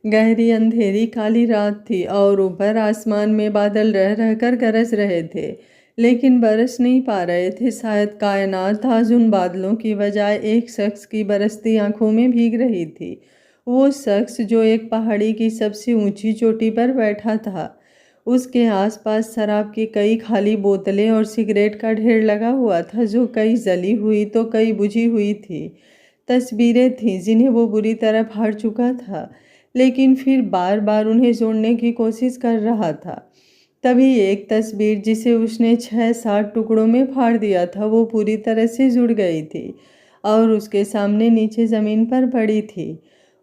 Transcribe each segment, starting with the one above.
गहरी अंधेरी काली रात थी और ऊपर आसमान में बादल रह रहकर गरज रहे थे, लेकिन बरस नहीं पा रहे थे। शायद कायनात आज उन बादलों की बजाय एक शख्स की बरसती आंखों में भीग रही थी। वो शख्स जो एक पहाड़ी की सबसे ऊंची चोटी पर बैठा था। उसके आसपास शराब की कई खाली बोतलें और सिगरेट का ढेर लगा हुआ था, जो कई जली हुई तो कई बुझी हुई थी। तस्वीरें थीं जिन्हें वो बुरी तरह फाड़ चुका था, लेकिन फिर बार बार उन्हें जोड़ने की कोशिश कर रहा था। तभी एक तस्वीर जिसे उसने 6-7 टुकड़ों में फाड़ दिया था, वो पूरी तरह से जुड़ गई थी और उसके सामने नीचे ज़मीन पर पड़ी थी।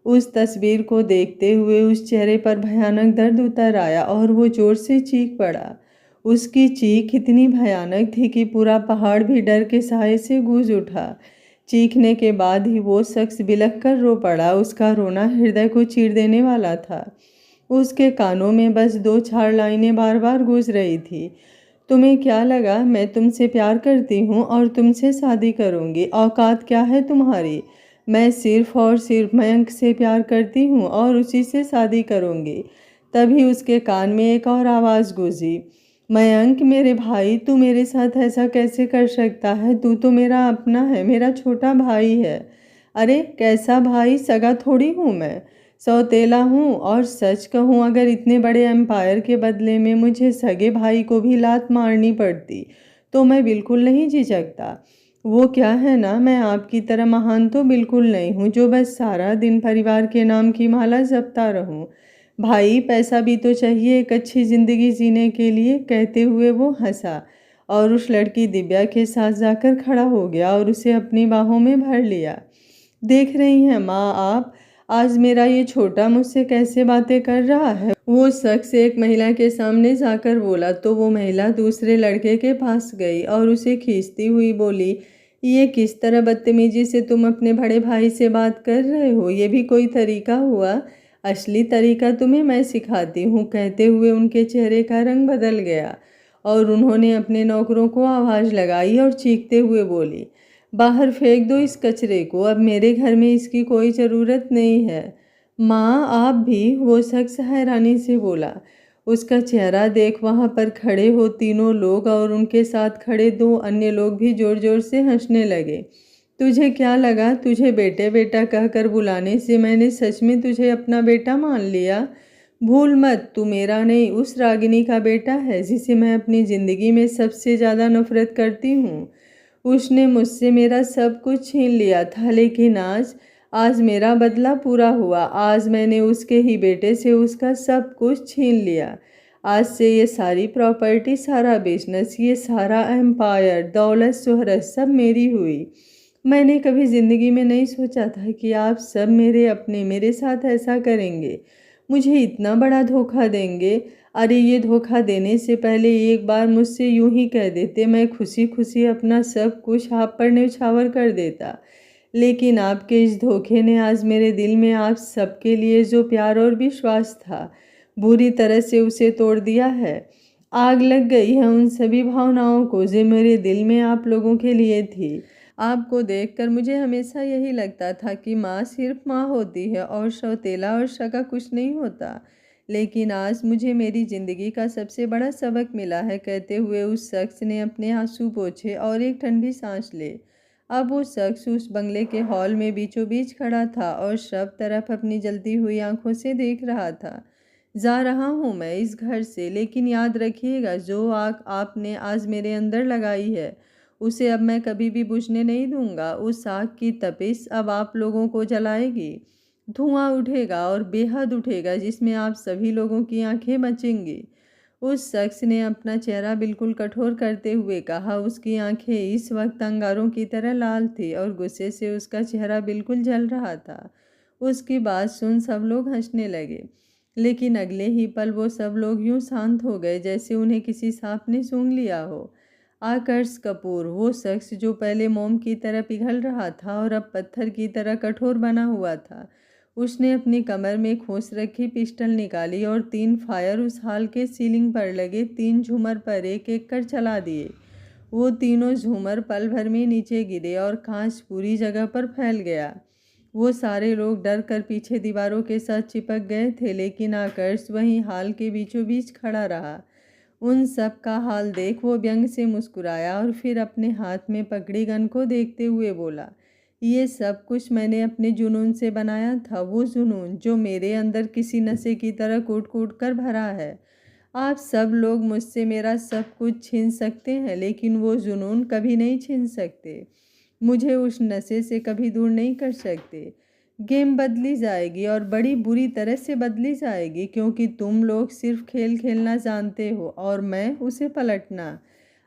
उस तस्वीर को देखते हुए उस चेहरे पर भयानक दर्द उतर आया और वो जोर से चीख पड़ा। उसकी चीख इतनी भयानक थी कि पूरा पहाड़ भी डर के साए से गूंज उठा। चीखने के बाद ही वो शख्स बिलख कर रो पड़ा। उसका रोना हृदय को चीर देने वाला था। उसके कानों में बस 2-4 लाइनें बार बार गूंज रही थी। तुम्हें क्या लगा मैं तुमसे प्यार करती हूँ और तुमसे शादी करूँगी? औकात क्या है तुम्हारी? मैं सिर्फ और सिर्फ मयंक से प्यार करती हूँ और उसी से शादी करूँगी। तभी उसके कान में एक और आवाज़ गूंजी। मयंक मेरे भाई, तू मेरे साथ ऐसा कैसे कर सकता है? तू तो मेरा अपना है, मेरा छोटा भाई है। अरे कैसा भाई, सगा थोड़ी हूँ मैं, सौतेला हूँ। और सच कहूँ, अगर इतने बड़े एम्पायर के बदले में मुझे सगे भाई को भी लात मारनी पड़ती तो मैं बिल्कुल नहीं झिझकता। वो क्या है ना, मैं आपकी तरह महान तो बिल्कुल नहीं हूँ जो बस सारा दिन परिवार के नाम की माला जपता रहूँ। भाई पैसा भी तो चाहिए एक अच्छी ज़िंदगी जीने के लिए। कहते हुए वो हंसा और उस लड़की दिव्या के साथ जाकर खड़ा हो गया और उसे अपनी बाहों में भर लिया। देख रही हैं माँ आप, आज मेरा ये छोटा मुझसे कैसे बातें कर रहा है? वो शख्स एक महिला के सामने जाकर बोला तो वो महिला दूसरे लड़के के पास गई और उसे खींचती हुई बोली, ये किस तरह बदतमीजी से तुम अपने बड़े भाई से बात कर रहे हो? ये भी कोई तरीका हुआ? असली तरीका तुम्हें मैं सिखाती हूँ। कहते हुए उनके चेहरे का रंग बदल गया और उन्होंने अपने नौकरों को आवाज़ लगाई और चीखते हुए बोली, बाहर फेंक दो इस कचरे को, अब मेरे घर में इसकी कोई ज़रूरत नहीं है। माँ आप भी? वो शख्स हैरानी से बोला। उसका चेहरा देख वहाँ पर खड़े हो तीनों लोग और उनके साथ खड़े 2 अन्य लोग भी जोर जोर से हंसने लगे। तुझे क्या लगा? तुझे बेटे बेटा कहकर बुलाने से मैंने सच में तुझे अपना बेटा मान लिया? भूल मत, तू मेरा नहीं उस रागिनी का बेटा है जिसे मैं अपनी ज़िंदगी में सबसे ज़्यादा नफरत करती हूँ। उसने मुझसे मेरा सब कुछ छीन लिया था, लेकिन आज आज मेरा बदला पूरा हुआ। आज मैंने उसके ही बेटे से उसका सब कुछ छीन लिया। आज से ये सारी प्रॉपर्टी, सारा बिजनेस, ये सारा एम्पायर, दौलत शोहरत सब मेरी हुई। मैंने कभी ज़िंदगी में नहीं सोचा था कि आप सब मेरे अपने मेरे साथ ऐसा करेंगे, मुझे इतना बड़ा धोखा देंगे। अरे ये धोखा देने से पहले एक बार मुझसे यूं ही कह देते, मैं खुशी खुशी अपना सब कुछ आप पर न्यौछावर कर देता। लेकिन आपके इस धोखे ने आज मेरे दिल में आप सबके लिए जो प्यार और विश्वास था, बुरी तरह से उसे तोड़ दिया है। आग लग गई है उन सभी भावनाओं को जो मेरे दिल में आप लोगों के लिए थी। आपको देखकर मुझे हमेशा यही लगता था कि माँ सिर्फ माँ होती है और सौतेला और सगा कुछ नहीं होता। लेकिन आज मुझे मेरी ज़िंदगी का सबसे बड़ा सबक मिला है। कहते हुए उस शख्स ने अपने आंसू पोंछे और एक ठंडी सांस ले। अब वो शख्स उस बंगले के हॉल में बीचों बीच खड़ा था और सब तरफ अपनी जलती हुई आंखों से देख रहा था। जा रहा हूँ मैं इस घर से, लेकिन याद रखिएगा, जो आग आपने आज मेरे अंदर लगाई है उसे अब मैं कभी भी बुझने नहीं दूंगा। उस आग की तपिश अब आप लोगों को जलाएगी। धुआं उठेगा और बेहद उठेगा, जिसमें आप सभी लोगों की आंखें बचेंगी। उस शख्स ने अपना चेहरा बिल्कुल कठोर करते हुए कहा। उसकी आंखें इस वक्त अंगारों की तरह लाल थी और गुस्से से उसका चेहरा बिल्कुल जल रहा था। उसकी बात सुन सब लोग हंसने लगे, लेकिन अगले ही पल वो सब लोग यूं शांत हो गए जैसे उन्हें किसी सांप ने सूंघ लिया हो। आकर्ष कपूर, वो शख्स जो पहले मोम की तरह पिघल रहा था और अब पत्थर की तरह कठोर बना हुआ था, उसने अपनी कमर में खोस रखी पिस्टल निकाली और 3 फायर उस हॉल के सीलिंग पर लगे 3 झूमर पर एक एक कर चला दिए। वो तीनों झूमर पल भर में नीचे गिरे और कांच पूरी जगह पर फैल गया। वो सारे लोग डर कर पीछे दीवारों के साथ चिपक गए थे, लेकिन आकर्ष वहीं हाल के बीचों बीच खड़ा रहा। उन सब का हाल देख वो व्यंग से मुस्कुराया और फिर अपने हाथ में पकड़ी गन को देखते हुए बोला, ये सब कुछ मैंने अपने जुनून से बनाया था, वो जुनून जो मेरे अंदर किसी नशे की तरह कूट कूट कर भरा है। आप सब लोग मुझसे मेरा सब कुछ छीन सकते हैं, लेकिन वो जुनून कभी नहीं छीन सकते। मुझे उस नशे से कभी दूर नहीं कर सकते। गेम बदली जाएगी और बड़ी बुरी तरह से बदली जाएगी, क्योंकि तुम लोग सिर्फ खेल खेलना जानते हो और मैं उसे पलटना।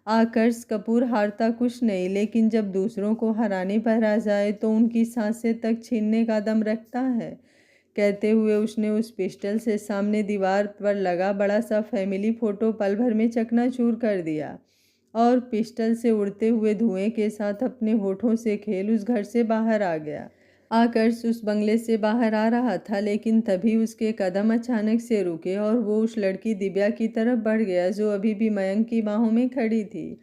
आकर्ष कपूर हारता कुछ नहीं, लेकिन जब दूसरों को हराने पर आ जाए तो उनकी सांसें तक छीनने का दम रखता है। कहते हुए उसने उस पिस्टल से सामने दीवार पर लगा बड़ा सा फैमिली फोटो पल भर में चकनाचूर कर दिया और पिस्टल से उड़ते हुए धुएं के साथ अपने होठों से खेल उस घर से बाहर आ गया। आकर्ष उस बंगले से बाहर आ रहा था, लेकिन तभी उसके कदम अचानक से रुके और वो उस लड़की दिव्या की तरफ बढ़ गया जो अभी भी मयंक की बाहों में खड़ी थी।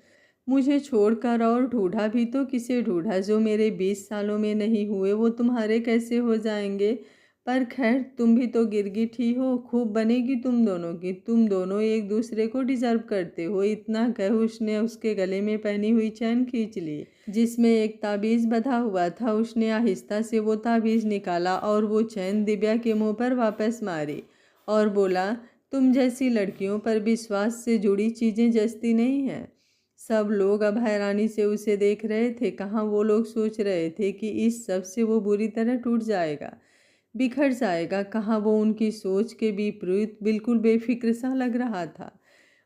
मुझे छोड़कर और ढूंढा भी तो किसे ढूंढा? जो मेरे 20 सालों में नहीं हुए वो तुम्हारे कैसे हो जाएंगे? पर खैर, तुम भी तो गिरगिट ही हो, खूब बनेगी तुम दोनों की। तुम दोनों एक दूसरे को डिजर्व करते हो। इतना कह उसने उसके गले में पहनी हुई चैन खींच ली जिसमें एक ताबीज बंधा हुआ था। उसने आहिस्ता से वो ताबीज निकाला और वो चैन दिव्या के मुंह पर वापस मारी और बोला, तुम जैसी लड़कियों पर विश्वास से जुड़ी चीजें जचती नहीं हैं। सब लोग अब हैरानी से उसे देख रहे थे। कहाँ वो लोग सोच रहे थे कि इस सब से वो बुरी तरह टूट जाएगा, बिखर जाएगा। कहाँ वो उनकी सोच के विपरीत बिल्कुल बेफिक्र सा लग रहा था।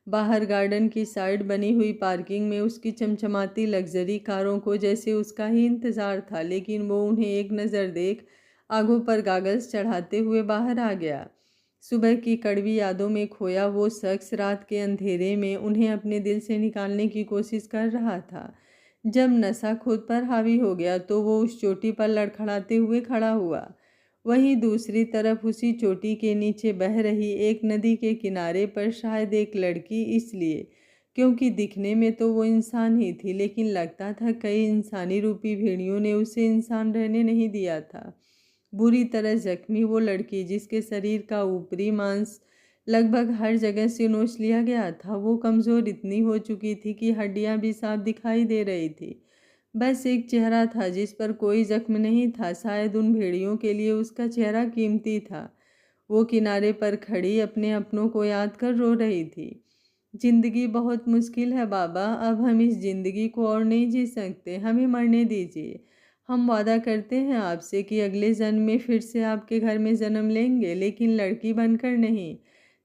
बाहर गार्डन की साइड बनी हुई पार्किंग में उसकी चमचमाती लग्जरी कारों को जैसे उसका ही इंतजार था, लेकिन वो उन्हें एक नज़र देख आंखों पर गागल्स चढ़ाते हुए बाहर आ गया। सुबह की कड़वी यादों में खोया वो शख्स रात के अंधेरे में उन्हें अपने दिल से निकालने की कोशिश कर रहा था। जब नशा खुद पर हावी हो गया तो वो उस चोटी पर लड़खड़ाते हुए खड़ा हुआ। वहीं दूसरी तरफ उसी चोटी के नीचे बह रही एक नदी के किनारे पर शायद एक लड़की, इसलिए क्योंकि दिखने में तो वो इंसान ही थी, लेकिन लगता था कई इंसानी रूपी भेड़ियों ने उसे इंसान रहने नहीं दिया था। बुरी तरह जख्मी वो लड़की जिसके शरीर का ऊपरी मांस लगभग हर जगह से नोच लिया गया था। वो कमज़ोर इतनी हो चुकी थी कि हड्डियां भी साफ दिखाई दे रही थी। बस एक चेहरा था जिस पर कोई जख्म नहीं था। शायद उन भेड़ियों के लिए उसका चेहरा कीमती था। वो किनारे पर खड़ी अपने अपनों को याद कर रो रही थी। जिंदगी बहुत मुश्किल है बाबा, अब हम इस जिंदगी को और नहीं जी सकते, हमें मरने दीजिए। हम वादा करते हैं आपसे कि अगले जन्म में फिर से आपके घर में जन्म लेंगे, लेकिन लड़की बनकर नहीं।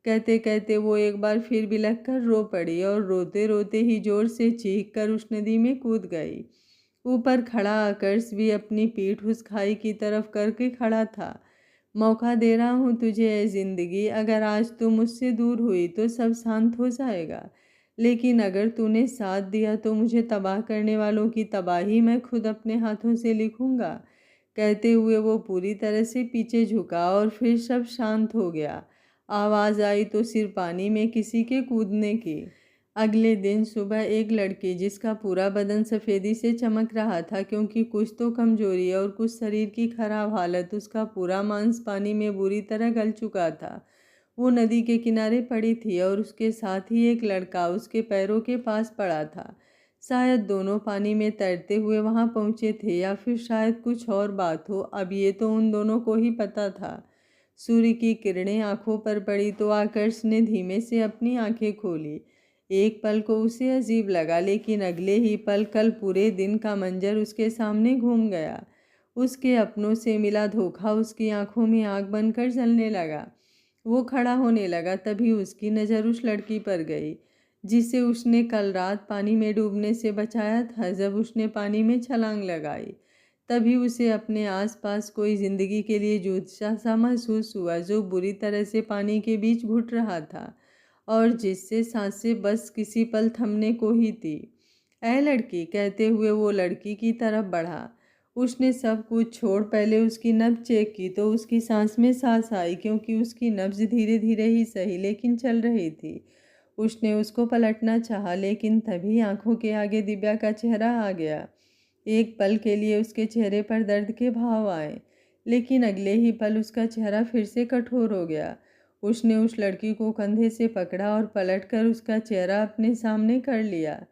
कहते कहते वो एक बार फिर बिलख कर रो पड़ी और रोते रोते ही जोर से चीख कर उस नदी में कूद गई। ऊपर खड़ा आकर्ष भी अपनी पीठ उस खाई की तरफ करके खड़ा था। मौका दे रहा हूँ तुझे ए जिंदगी, अगर आज तू मुझसे दूर हुई तो सब शांत हो जाएगा, लेकिन अगर तूने साथ दिया तो मुझे तबाह करने वालों की तबाही मैं खुद अपने हाथों से लिखूंगा। कहते हुए वो पूरी तरह से पीछे झुका और फिर सब शांत हो गया। आवाज़ आई तो सिर्फ पानी में किसी के कूदने की। अगले दिन सुबह एक लड़की जिसका पूरा बदन सफ़ेदी से चमक रहा था, क्योंकि कुछ तो कमजोरी और कुछ शरीर की खराब हालत, उसका पूरा मांस पानी में बुरी तरह गल चुका था। वो नदी के किनारे पड़ी थी और उसके साथ ही एक लड़का उसके पैरों के पास पड़ा था। शायद दोनों पानी में तैरते हुए वहां पहुंचे थे, या फिर शायद कुछ और बात हो। अब ये तो उन दोनों को ही पता था। सूर्य की किरणें आंखों पर पड़ी तो आकर्ष ने धीमे से अपनी आंखें खोली। एक पल को उसे अजीब लगा, लेकिन अगले ही पल कल पूरे दिन का मंजर उसके सामने घूम गया। उसके अपनों से मिला धोखा उसकी आंखों में आग बनकर जलने लगा। वो खड़ा होने लगा, तभी उसकी नज़र उस लड़की पर गई जिसे उसने कल रात पानी में डूबने से बचाया था। जब उसने पानी में छलांग लगाई तभी उसे अपने आसपास कोई जिंदगी के लिए जूझता सा महसूस हुआ, जो बुरी तरह से पानी के बीच घुट रहा था और जिससे सांसें बस किसी पल थमने को ही थी। ऐ लड़की, कहते हुए वो लड़की की तरफ बढ़ा। उसने सब कुछ छोड़ पहले उसकी नब्ज चेक की तो उसकी सांस में सांस आई, क्योंकि उसकी नब्ज धीरे धीरे ही सही लेकिन चल रही थी। उसने उसको पलटना चाहा, लेकिन तभी आंखों के आगे दिव्या का चेहरा आ गया। एक पल के लिए उसके चेहरे पर दर्द के भाव आए, लेकिन अगले ही पल उसका चेहरा फिर से कठोर हो गया। उसने उस लड़की को कंधे से पकड़ा और पलटकर उसका चेहरा अपने सामने कर लिया।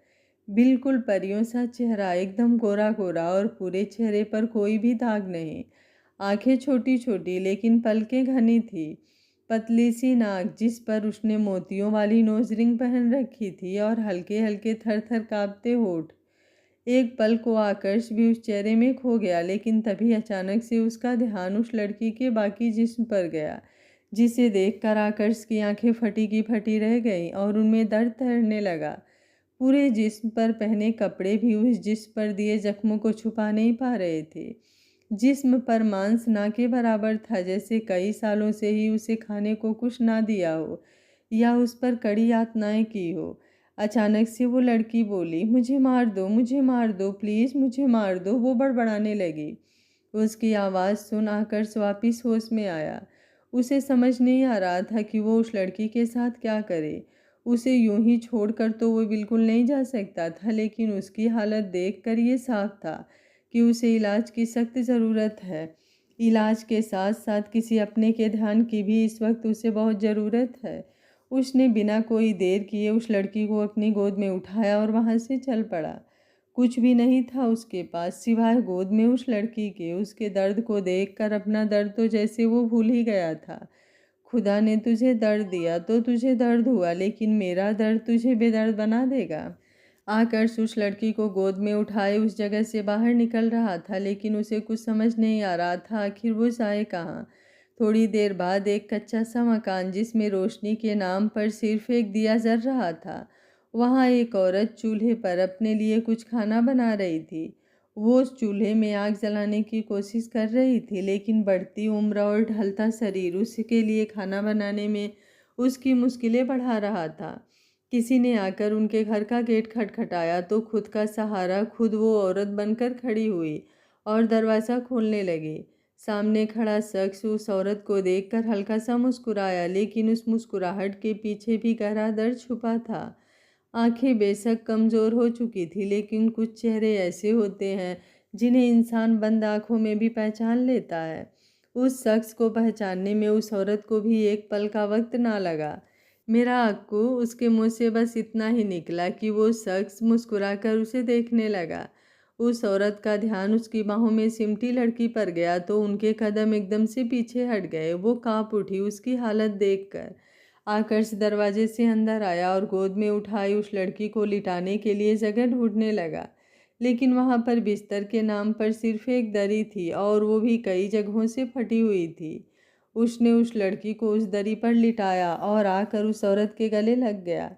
बिल्कुल परियों सा चेहरा, एकदम गोरा गोरा, और पूरे चेहरे पर कोई भी दाग नहीं। आंखें छोटी छोटी लेकिन पलकें घनी थी। पतली सी नाक जिस पर उसने मोतियों वाली नोज रिंग पहन रखी थी, और हल्के हल्के थर थर कांपते होठ। एक पल को आकर्ष भी उस चेहरे में खो गया, लेकिन तभी अचानक से उसका ध्यान उस लड़की के बाकी जिस्म पर गया, जिसे देखकर आकर्ष की आंखें फटी की फटी रह गईं और उनमें दर्द तैरने लगा। पूरे जिस्म पर पहने कपड़े भी उस जिस्म पर दिए जख्मों को छुपा नहीं पा रहे थे। जिस्म पर मांस ना के बराबर था, जैसे कई सालों से ही उसे खाने को कुछ ना दिया हो या उस पर कड़ी यातनाएं की हो। अचानक से वो लड़की बोली, मुझे मार दो, मुझे मार दो, प्लीज़ मुझे मार दो। वो बड़बड़ाने लगी। उसकी आवाज़ सुन आकर्ष वापिस होश में आया। उसे समझ नहीं आ रहा था कि वो उस लड़की के साथ क्या करे। उसे यूं ही छोड़कर तो वो बिल्कुल नहीं जा सकता था, लेकिन उसकी हालत देखकर ये साफ था कि उसे इलाज की सख्त ज़रूरत है। इलाज के साथ साथ किसी अपने के ध्यान की भी इस वक्त उसे बहुत ज़रूरत है। उसने बिना कोई देर किए उस लड़की को अपनी गोद में उठाया और वहाँ से चल पड़ा। कुछ भी नहीं था उसके पास सिवाय गोद में उस लड़की के। उसके दर्द को देखकर अपना दर्द तो जैसे वो भूल ही गया था। खुदा ने तुझे दर्द दिया तो तुझे दर्द हुआ, लेकिन मेरा दर्द तुझे बेदर्द बना देगा। आकर्ष उस लड़की को गोद में उठाए उस जगह से बाहर निकल रहा था, लेकिन उसे कुछ समझ नहीं आ रहा था आखिर वो जाए कहाँ। थोड़ी देर बाद एक कच्चा सा मकान जिसमें रोशनी के नाम पर सिर्फ एक दिया जल रहा था, वहाँ एक औरत चूल्हे पर अपने लिए कुछ खाना बना रही थी। वो उस चूल्हे में आग जलाने की कोशिश कर रही थी, लेकिन बढ़ती उम्र और ढलता शरीर उसके लिए खाना बनाने में उसकी मुश्किलें बढ़ा रहा था। किसी ने आकर उनके घर का गेट खटखटाया तो खुद का सहारा खुद वो औरत बनकर खड़ी हुई और दरवाज़ा खोलने लगी। सामने खड़ा शख्स उस औरत को देखकर हल्का सा मुस्कुराया, लेकिन उस मुस्कुराहट के पीछे भी गहरा दर्द छुपा था। आंखें बेशक कमज़ोर हो चुकी थी, लेकिन कुछ चेहरे ऐसे होते हैं जिन्हें इंसान बंद आँखों में भी पहचान लेता है। उस शख्स को पहचानने में उस औरत को भी एक पल का वक्त ना लगा। मेरा अक्कू, उसके मुंह से बस इतना ही निकला कि वो शख्स मुस्कुराकर उसे देखने लगा। उस औरत का ध्यान उसकी बाहों में सिमटी लड़की पर गया तो उनके कदम एकदम से पीछे हट गए। वो कांप उठी उसकी हालत देखकर। आकर्ष दरवाजे से अंदर आया और गोद में उठाई उस लड़की को लिटाने के लिए जगह ढूंढने लगा, लेकिन वहाँ पर बिस्तर के नाम पर सिर्फ एक दरी थी और वो भी कई जगहों से फटी हुई थी। उसने उस लड़की को उस दरी पर लिटाया और आकर उस औरत के गले लग गया।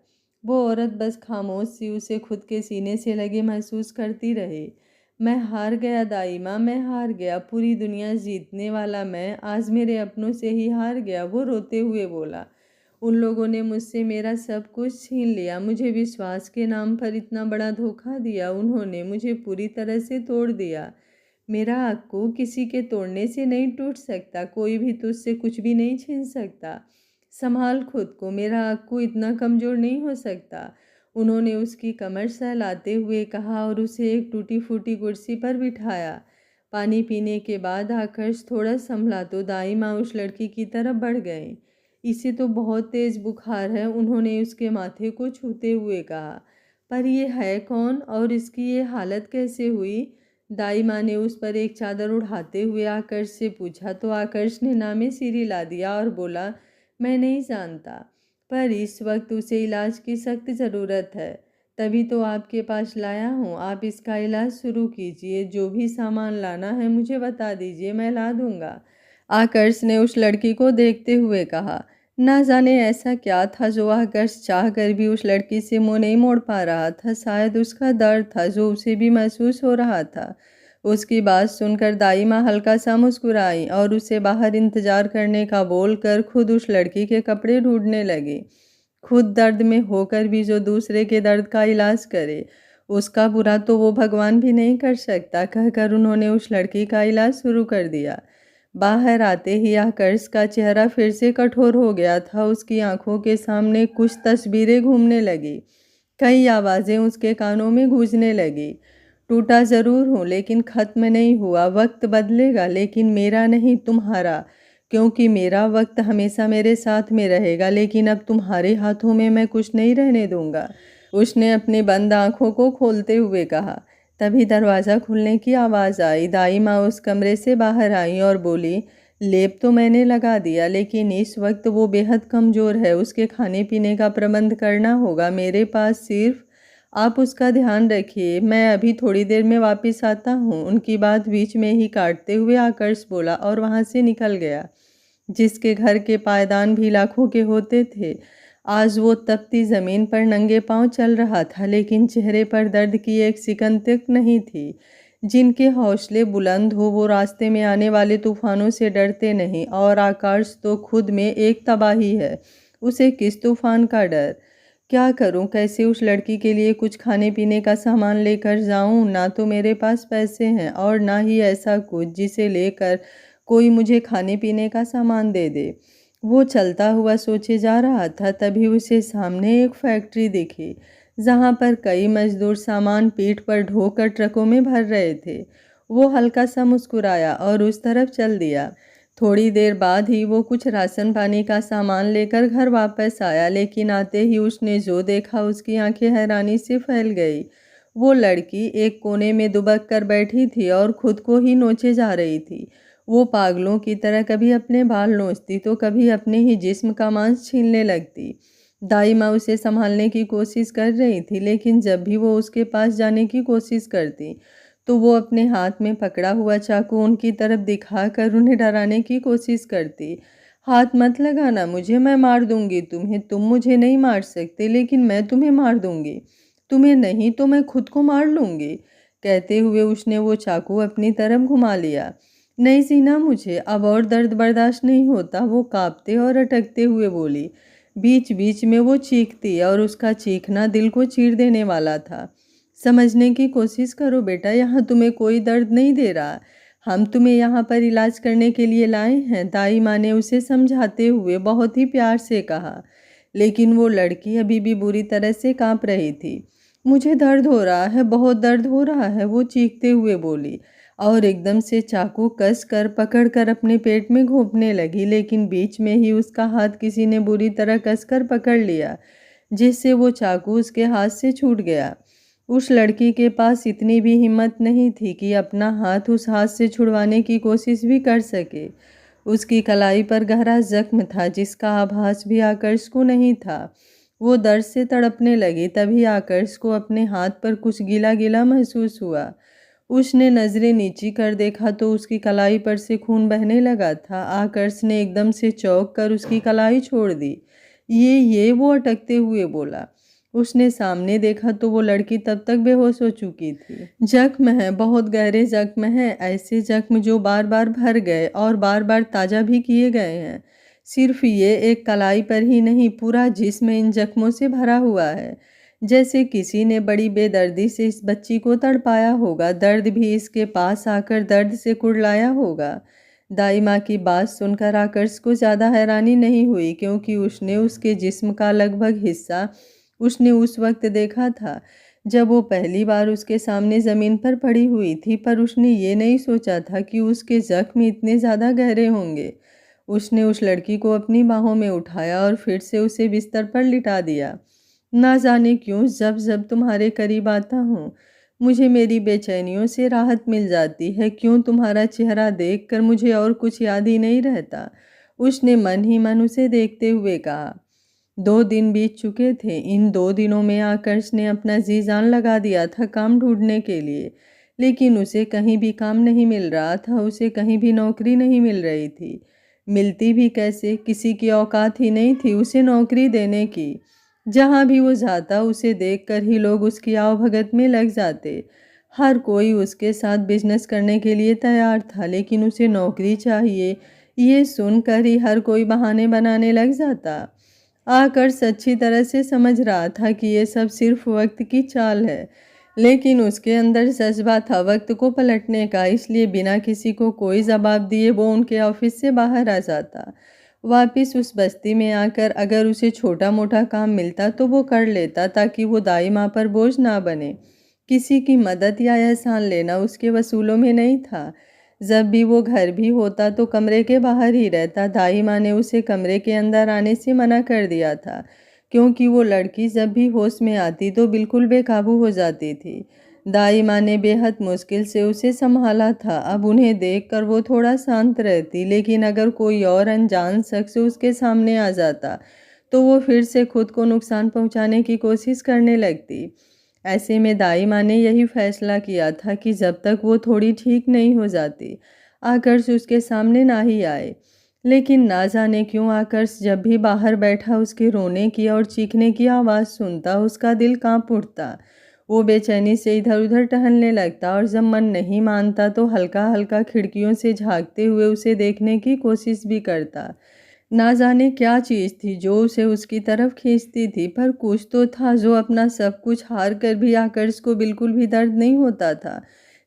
वो औरत बस खामोश सी उसे खुद के सीने से लगे महसूस करती रही। मैं हार गया दाई माँ, मैं हार गया। पूरी दुनिया जीतने वाला मैं आज मेरे अपनों से ही हार गया। वो रोते हुए बोला, उन लोगों ने मुझसे मेरा सब कुछ छीन लिया, मुझे विश्वास के नाम पर इतना बड़ा धोखा दिया। उन्होंने मुझे पूरी तरह से तोड़ दिया। मेरा अक्कू, किसी के तोड़ने से नहीं टूट सकता। कोई भी तुझसे कुछ भी नहीं छीन सकता। संभाल खुद को, मेरा अक्कू इतना कमज़ोर नहीं हो सकता। उन्होंने उसकी कमर सहलाते हुए कहा और उसे एक टूटी फूटी कुर्सी पर बिठाया। पानी पीने के बाद आकर्ष थोड़ा संभला तो दाई माँ उस लड़की की तरफ बढ़ गए। इसे तो बहुत तेज़ बुखार है, उन्होंने उसके माथे को छूते हुए कहा। पर यह है कौन और इसकी ये हालत कैसे हुई? दाई माँ ने उस पर एक चादर उड़ाते हुए आकर्ष से पूछा तो आकर्ष ने नामे सिर हिला दिया और बोला, मैं नहीं जानता, पर इस वक्त उसे इलाज की सख्त ज़रूरत है। तभी तो आपके पास लाया हूँ। आप इसका इलाज शुरू कीजिए। जो भी सामान लाना है मुझे बता दीजिए, मैं ला दूँगा। आकर्ष ने उस लड़की को देखते हुए कहा। ना जाने ऐसा क्या था जो आकर्ष चाह कर भी उस लड़की से मुंह नहीं मोड़ पा रहा था। शायद उसका दर्द था जो उसे भी महसूस हो रहा था। उसकी बात सुनकर दाई माँ हल्का सा मुस्कुराई और उसे बाहर इंतजार करने का बोलकर खुद उस लड़की के कपड़े ढूंढने लगी। खुद दर्द में होकर भी जो दूसरे के दर्द का इलाज करे, उसका बुरा तो वो भगवान भी नहीं कर सकता, कहकर उन्होंने उस लड़की का इलाज शुरू कर दिया। बाहर आते ही आकर्ष का चेहरा फिर से कठोर हो गया था। उसकी आंखों के सामने कुछ तस्वीरें घूमने लगी। कई आवाज़ें उसके कानों में गूंजने लगी। टूटा ज़रूर हूँ लेकिन ख़त्म नहीं हुआ। वक्त बदलेगा लेकिन मेरा नहीं, तुम्हारा। क्योंकि मेरा वक्त हमेशा मेरे साथ में रहेगा, लेकिन अब तुम्हारे हाथों में मैं कुछ नहीं रहने दूंगा। उसने अपनी बंद आंखों को खोलते हुए कहा। तभी दरवाज़ा खुलने की आवाज़ आई। दाई माँ उस कमरे से बाहर आई और बोली, लेप तो मैंने लगा दिया, लेकिन इस वक्त वो बेहद कमज़ोर है। उसके खाने पीने का प्रबंध करना होगा। मेरे पास सिर्फ आप उसका ध्यान रखिए, मैं अभी थोड़ी देर में वापस आता हूँ। उनकी बात बीच में ही काटते हुए आकर्ष बोला और वहाँ से निकल गया। जिसके घर के पायदान भी लाखों के होते थे, आज वो तपती ज़मीन पर नंगे पांव चल रहा था, लेकिन चेहरे पर दर्द की एक सिकन तक नहीं थी। जिनके हौसले बुलंद हो वो रास्ते में आने वाले तूफानों से डरते नहीं, और आकाश तो खुद में एक तबाही है। उसे किस तूफान का डर? क्या करूं? कैसे उस लड़की के लिए कुछ खाने पीने का सामान लेकर जाऊं? ना तो मेरे पास पैसे हैं और ना ही ऐसा कुछ जिसे लेकर कोई मुझे खाने पीने का सामान दे दे। वो चलता हुआ सोचे जा रहा था, तभी उसे सामने एक फैक्ट्री दिखी जहाँ पर कई मजदूर सामान पीठ पर ढोकर ट्रकों में भर रहे थे। वो हल्का सा मुस्कुराया और उस तरफ चल दिया। थोड़ी देर बाद ही वो कुछ राशन पानी का सामान लेकर घर वापस आया, लेकिन आते ही उसने जो देखा उसकी आंखें हैरानी से फैल गई। वो लड़की एक कोने में दुबक कर बैठी थी और खुद को ही नोचे जा रही थी। वो पागलों की तरह कभी अपने बाल नोचती तो कभी अपने ही जिस्म का मांस छीनने लगती। दाई माँ उसे संभालने की कोशिश कर रही थी, लेकिन जब भी वो उसके पास जाने की कोशिश करती तो वो अपने हाथ में पकड़ा हुआ चाकू उनकी तरफ दिखाकर उन्हें डराने की कोशिश करती। हाथ मत लगाना मुझे, मैं मार दूंगी तुम्हें। तुम मुझे नहीं मार सकते, लेकिन मैं तुम्हें मार दूंगी। तुम्हें नहीं तो मैं खुद को मार लूंगी। कहते हुए उसने वो चाकू अपनी तरफ घुमा लिया। नहीं सीना, मुझे अब और दर्द बर्दाश्त नहीं होता, वो कांपते और अटकते हुए बोली। बीच बीच में वो चीखती और उसका चीखना दिल को चीर देने वाला था। समझने की कोशिश करो बेटा, यहाँ तुम्हें कोई दर्द नहीं दे रहा। हम तुम्हें यहाँ पर इलाज करने के लिए लाए हैं, दाई माँ ने उसे समझाते हुए बहुत ही प्यार से कहा। लेकिन वो लड़की अभी भी बुरी तरह से कांप रही थी। मुझे दर्द हो रहा है, बहुत दर्द हो रहा है, वो चीखते हुए बोली और एकदम से चाकू कस कर पकड़ कर अपने पेट में घोंपने लगी। लेकिन बीच में ही उसका हाथ किसी ने बुरी तरह कसकर पकड़ लिया, जिससे वो चाकू उसके हाथ से छूट गया। उस लड़की के पास इतनी भी हिम्मत नहीं थी कि अपना हाथ उस हाथ से छुड़वाने की कोशिश भी कर सके। उसकी कलाई पर गहरा जख्म था जिसका आभास भी आकर्ष को नहीं था। वो दर्द से तड़पने लगी। तभी आकर्ष को अपने हाथ पर कुछ गीला गीला महसूस हुआ। उसने नजरें नीची कर देखा तो उसकी कलाई पर से खून बहने लगा था। आकर्ष ने एकदम से चौंक कर उसकी कलाई छोड़ दी। ये वो अटकते हुए बोला। उसने सामने देखा तो वो लड़की तब तक बेहोश हो चुकी थी। जख्म है, बहुत गहरे जख्म है, ऐसे जख्म जो बार बार भर गए और बार बार ताज़ा भी किए गए हैं। सिर्फ ये एक कलाई पर ही नहीं, पूरा जिस्म इन जख्मों से भरा हुआ है। जैसे किसी ने बड़ी बेदर्दी से इस बच्ची को तड़पाया होगा, दर्द भी इसके पास आकर दर्द से कुड़लाया होगा। दाई माँ की बात सुनकर आकर्ष को ज़्यादा हैरानी नहीं हुई, क्योंकि उसने उसके जिस्म का लगभग हिस्सा उसने उस वक्त देखा था जब वो पहली बार उसके सामने ज़मीन पर पड़ी हुई थी। पर उसने ये नहीं सोचा था कि उसके जख्म इतने ज़्यादा गहरे होंगे। उसने उस लड़की को अपनी बाहों में उठाया और फिर से उसे बिस्तर पर लिटा दिया। ना जाने क्यों जब जब तुम्हारे करीब आता हूँ मुझे मेरी बेचैनियों से राहत मिल जाती है। क्यों तुम्हारा चेहरा देखकर मुझे और कुछ याद ही नहीं रहता। उसने मन ही मन उसे देखते हुए कहा। 2 दिन बीत चुके थे। इन 2 दिनों में आकर्ष ने अपना जी जान लगा दिया था काम ढूंढने के लिए, लेकिन उसे कहीं भी काम नहीं मिल रहा था। उसे कहीं भी नौकरी नहीं मिल रही थी। मिलती भी कैसे? किसी की औकात ही नहीं थी उसे नौकरी देने की। जहाँ भी वो जाता उसे देखकर ही लोग उसकी आवभगत में लग जाते। हर कोई उसके साथ बिजनेस करने के लिए तैयार था, लेकिन उसे नौकरी चाहिए ये सुनकर ही हर कोई बहाने बनाने लग जाता। आकर्ष अच्छी तरह से समझ रहा था कि ये सब सिर्फ वक्त की चाल है, लेकिन उसके अंदर जज्बा था वक्त को पलटने का। इसलिए बिना किसी को कोई जवाब दिए वो उनके ऑफिस से बाहर आ जाता। वापिस उस बस्ती में आकर अगर उसे छोटा मोटा काम मिलता तो वो कर लेता, ताकि वो दाई माँ पर बोझ ना बने। किसी की मदद या एहसान लेना उसके वसूलों में नहीं था। जब भी वो घर भी होता तो कमरे के बाहर ही रहता। दाई माँ ने उसे कमरे के अंदर आने से मना कर दिया था, क्योंकि वो लड़की जब भी होश में आती तो बिल्कुल बेकाबू हो जाती थी। दाई माँ ने बेहद मुश्किल से उसे संभाला था। अब उन्हें देखकर वो थोड़ा शांत रहती, लेकिन अगर कोई और अनजान शख्स उसके सामने आ जाता तो वो फिर से खुद को नुकसान पहुंचाने की कोशिश करने लगती। ऐसे में दाई माँ ने यही फैसला किया था कि जब तक वो थोड़ी ठीक नहीं हो जाती, आकर्ष उसके सामने ना ही आए। लेकिन ना जाने क्यों आकर्ष जब भी बाहर बैठा उसके रोने की और चीखने की आवाज़ सुनता, उसका दिल कांप उठता। वो बेचैनी से इधर उधर टहलने लगता और जब मन नहीं मानता तो हल्का हल्का खिड़कियों से झांकते हुए उसे देखने की कोशिश भी करता। ना जाने क्या चीज़ थी जो उसे उसकी तरफ खींचती थी, पर कुछ तो था जो अपना सब कुछ हार कर भी आकर्ष को बिल्कुल भी दर्द नहीं होता था,